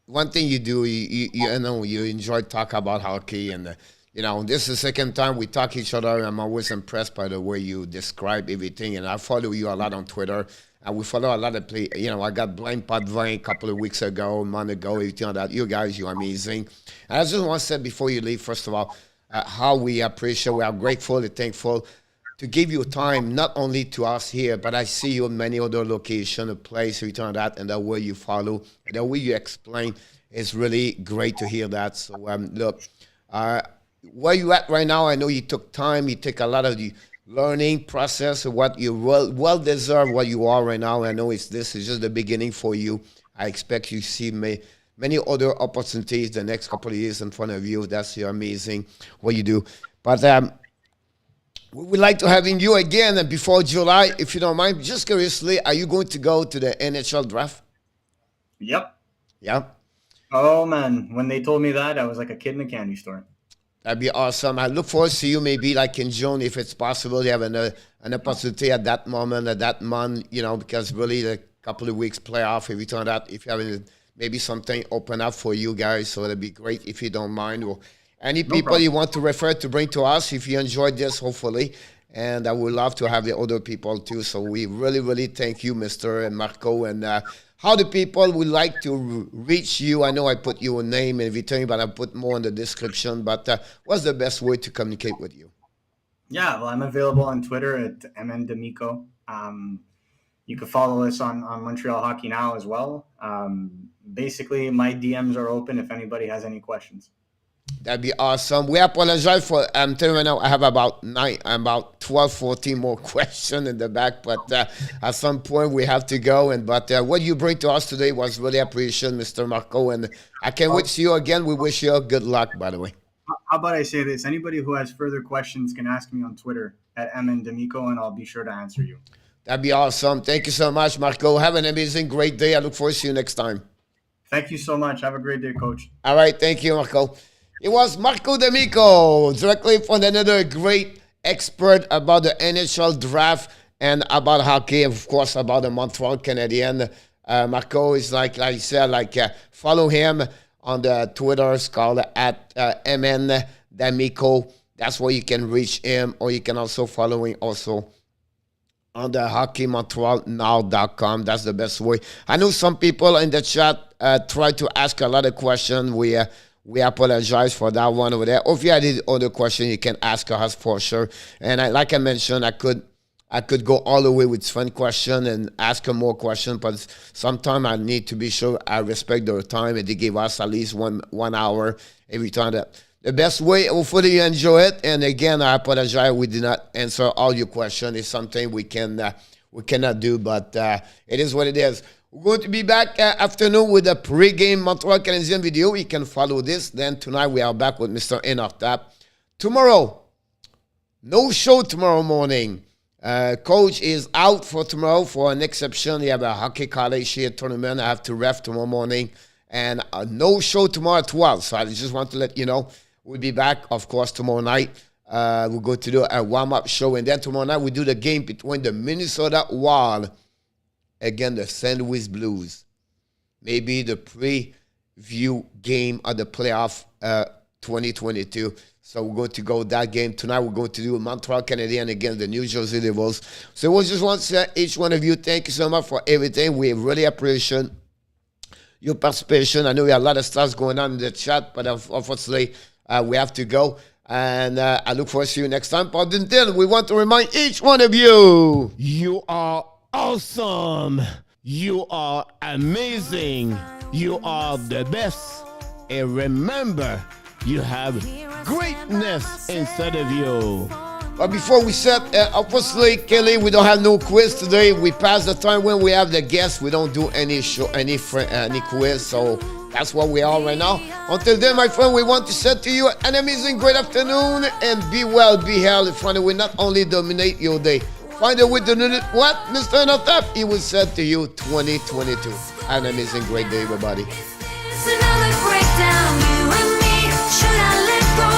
S1: one thing you do, you enjoy talk about hockey, and this is the second time we talk each other. I'm always impressed by the way you describe everything, and I follow you a lot on Twitter. And we follow a lot of play. I got Blind Podvin a couple of weeks ago, a month ago, everything like that. You guys, you're amazing. And I just want to say before you leave, first of all, how we appreciate, we are grateful and thankful to give you time, not only to us here, but I see you in many other locations, a place, everything like that, and the way you follow, the way you explain is really great to hear that. So, look, where you at right now, I know you took time, you take a lot of the learning process of what you well deserve what you are right now. I know this is just the beginning for you. I expect you see many other opportunities the next couple of years in front of you. That's amazing what you do. But we would like to having you again before July, if you don't mind. Just curiously, are you going to go to the NHL draft?
S2: Yep.
S1: Yeah.
S2: Oh man, when they told me that, I was like a kid in a candy store.
S1: That'd be awesome. I look forward to see you maybe like in June, if it's possible. You have an opportunity at that moment, at that month, because really the couple of weeks playoff, everything like that, if you have maybe something open up for you guys, so that'd be great if you don't mind. Or any people you want to refer to bring to us, if you enjoyed this, hopefully. And I would love to have the other people too. So we really, really thank you, Mr. Marco. And how the people would like to reach you? I know I put your name and everything, but I put more in the description. But what's the best way to communicate with you?
S2: Yeah, well, I'm available on Twitter at Demico. You can follow us on Montreal Hockey Now as well. Basically, my DMs are open if anybody has any questions.
S1: That'd be awesome. We apologize for, I'm telling you now, I have about 12, 14 more questions in the back, but at some point we have to go. But what you bring to us today was really appreciated, Mr. Marco, and I can't wait to see you again. We wish you good luck, by the way.
S2: How about I say this? Anybody who has further questions can ask me on Twitter at MNDemico, and I'll be sure to answer you.
S1: That'd be awesome. Thank you so much, Marco. Have an amazing, great day. I look forward to see you next time.
S2: Thank you so much. Have a great day, Coach.
S1: All right. Thank you, Marco. It was Marco Demico, directly from another great expert about the NHL draft and about hockey, of course, about the Montreal Canadiens. Marco is like I said, follow him on the Twitter. It's called at MNDemico. That's where you can reach him, or you can also follow him also on the hockeymontrealnow.com. That's the best way. I know some people in the chat try to ask a lot of questions. We apologize for that one over there. Or if you had any other question, you can ask us for sure. And like I mentioned, I could I could go all the way with fun question and ask them more questions, but sometimes I need to be sure I respect their time and they give us at least one hour every time. That the best way, hopefully you enjoy it. And again, I apologize we did not answer all your questions. It's something we cannot do, but it is what it is. We're going to be back afternoon with a pre-game Montreal Canadiens video. You can follow this. Then tonight we are back with Mr. Inartap. Tomorrow, no show tomorrow morning. Coach is out for tomorrow for an exception. He have a hockey college here tournament. I have to ref tomorrow morning. And no show tomorrow at 12. So I just want to let you know, we'll be back, of course, tomorrow night. We're going to do a warm-up show. And then tomorrow night we do the game between the Minnesota Wild against the St. Louis Blues. Maybe the preview game of the playoff 2022. So we're going to go that game. Tonight we're going to do Montreal Canadiens against the New Jersey Devils. So we just want to say, each one of you, thank you so much for everything. We really appreciate your participation. I know we have a lot of stuff going on in the chat, but unfortunately, we have to go. And I look forward to see you next time. But until we want to remind each one of you, you are awesome. You are amazing. You are the best. And remember, you have greatness inside of you. But before we set, obviously, Kelly, we don't have no quiz today. We passed the time when we have the guests. We don't do any show, any quiz. So that's what we are right now. Until then, my friend, we want to say to you an amazing, great afternoon. And be well, be healthy. Find a way not only dominate your day. Find a way to do it. What? Mr. Inartap, he will say to you 2022. An amazing, great day, everybody.
S3: It's another breakdown, you and me. Should I let go?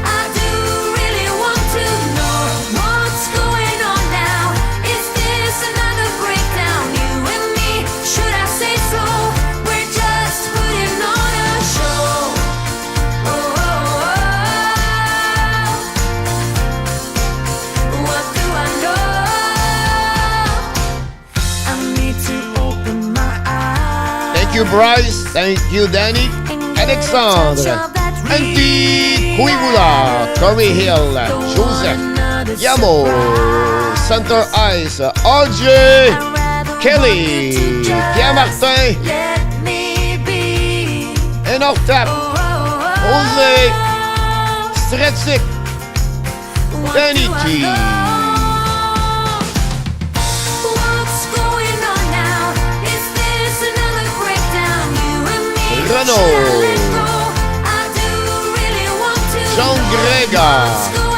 S3: I do really want to know what's going on now. Is this another breakdown, you and me? Should I say so? We're just putting on a show. Oh, oh, oh. What do I know? I need to open my eyes.
S1: Thank you, Bryce. Thank you, Danny. Alexandre. Andy Kuibula. Corey Hill. Joseph. Yamo. Center Ice. RJ. Kelly. Pierre Martin. Inartap. Jose. Stretzik. Danny G.
S3: What's going on now? Is this another breakdown, you and me?
S1: Renaud.
S3: Should I let go? I do really want to
S1: Jean
S3: know
S1: Gréga.
S3: what's going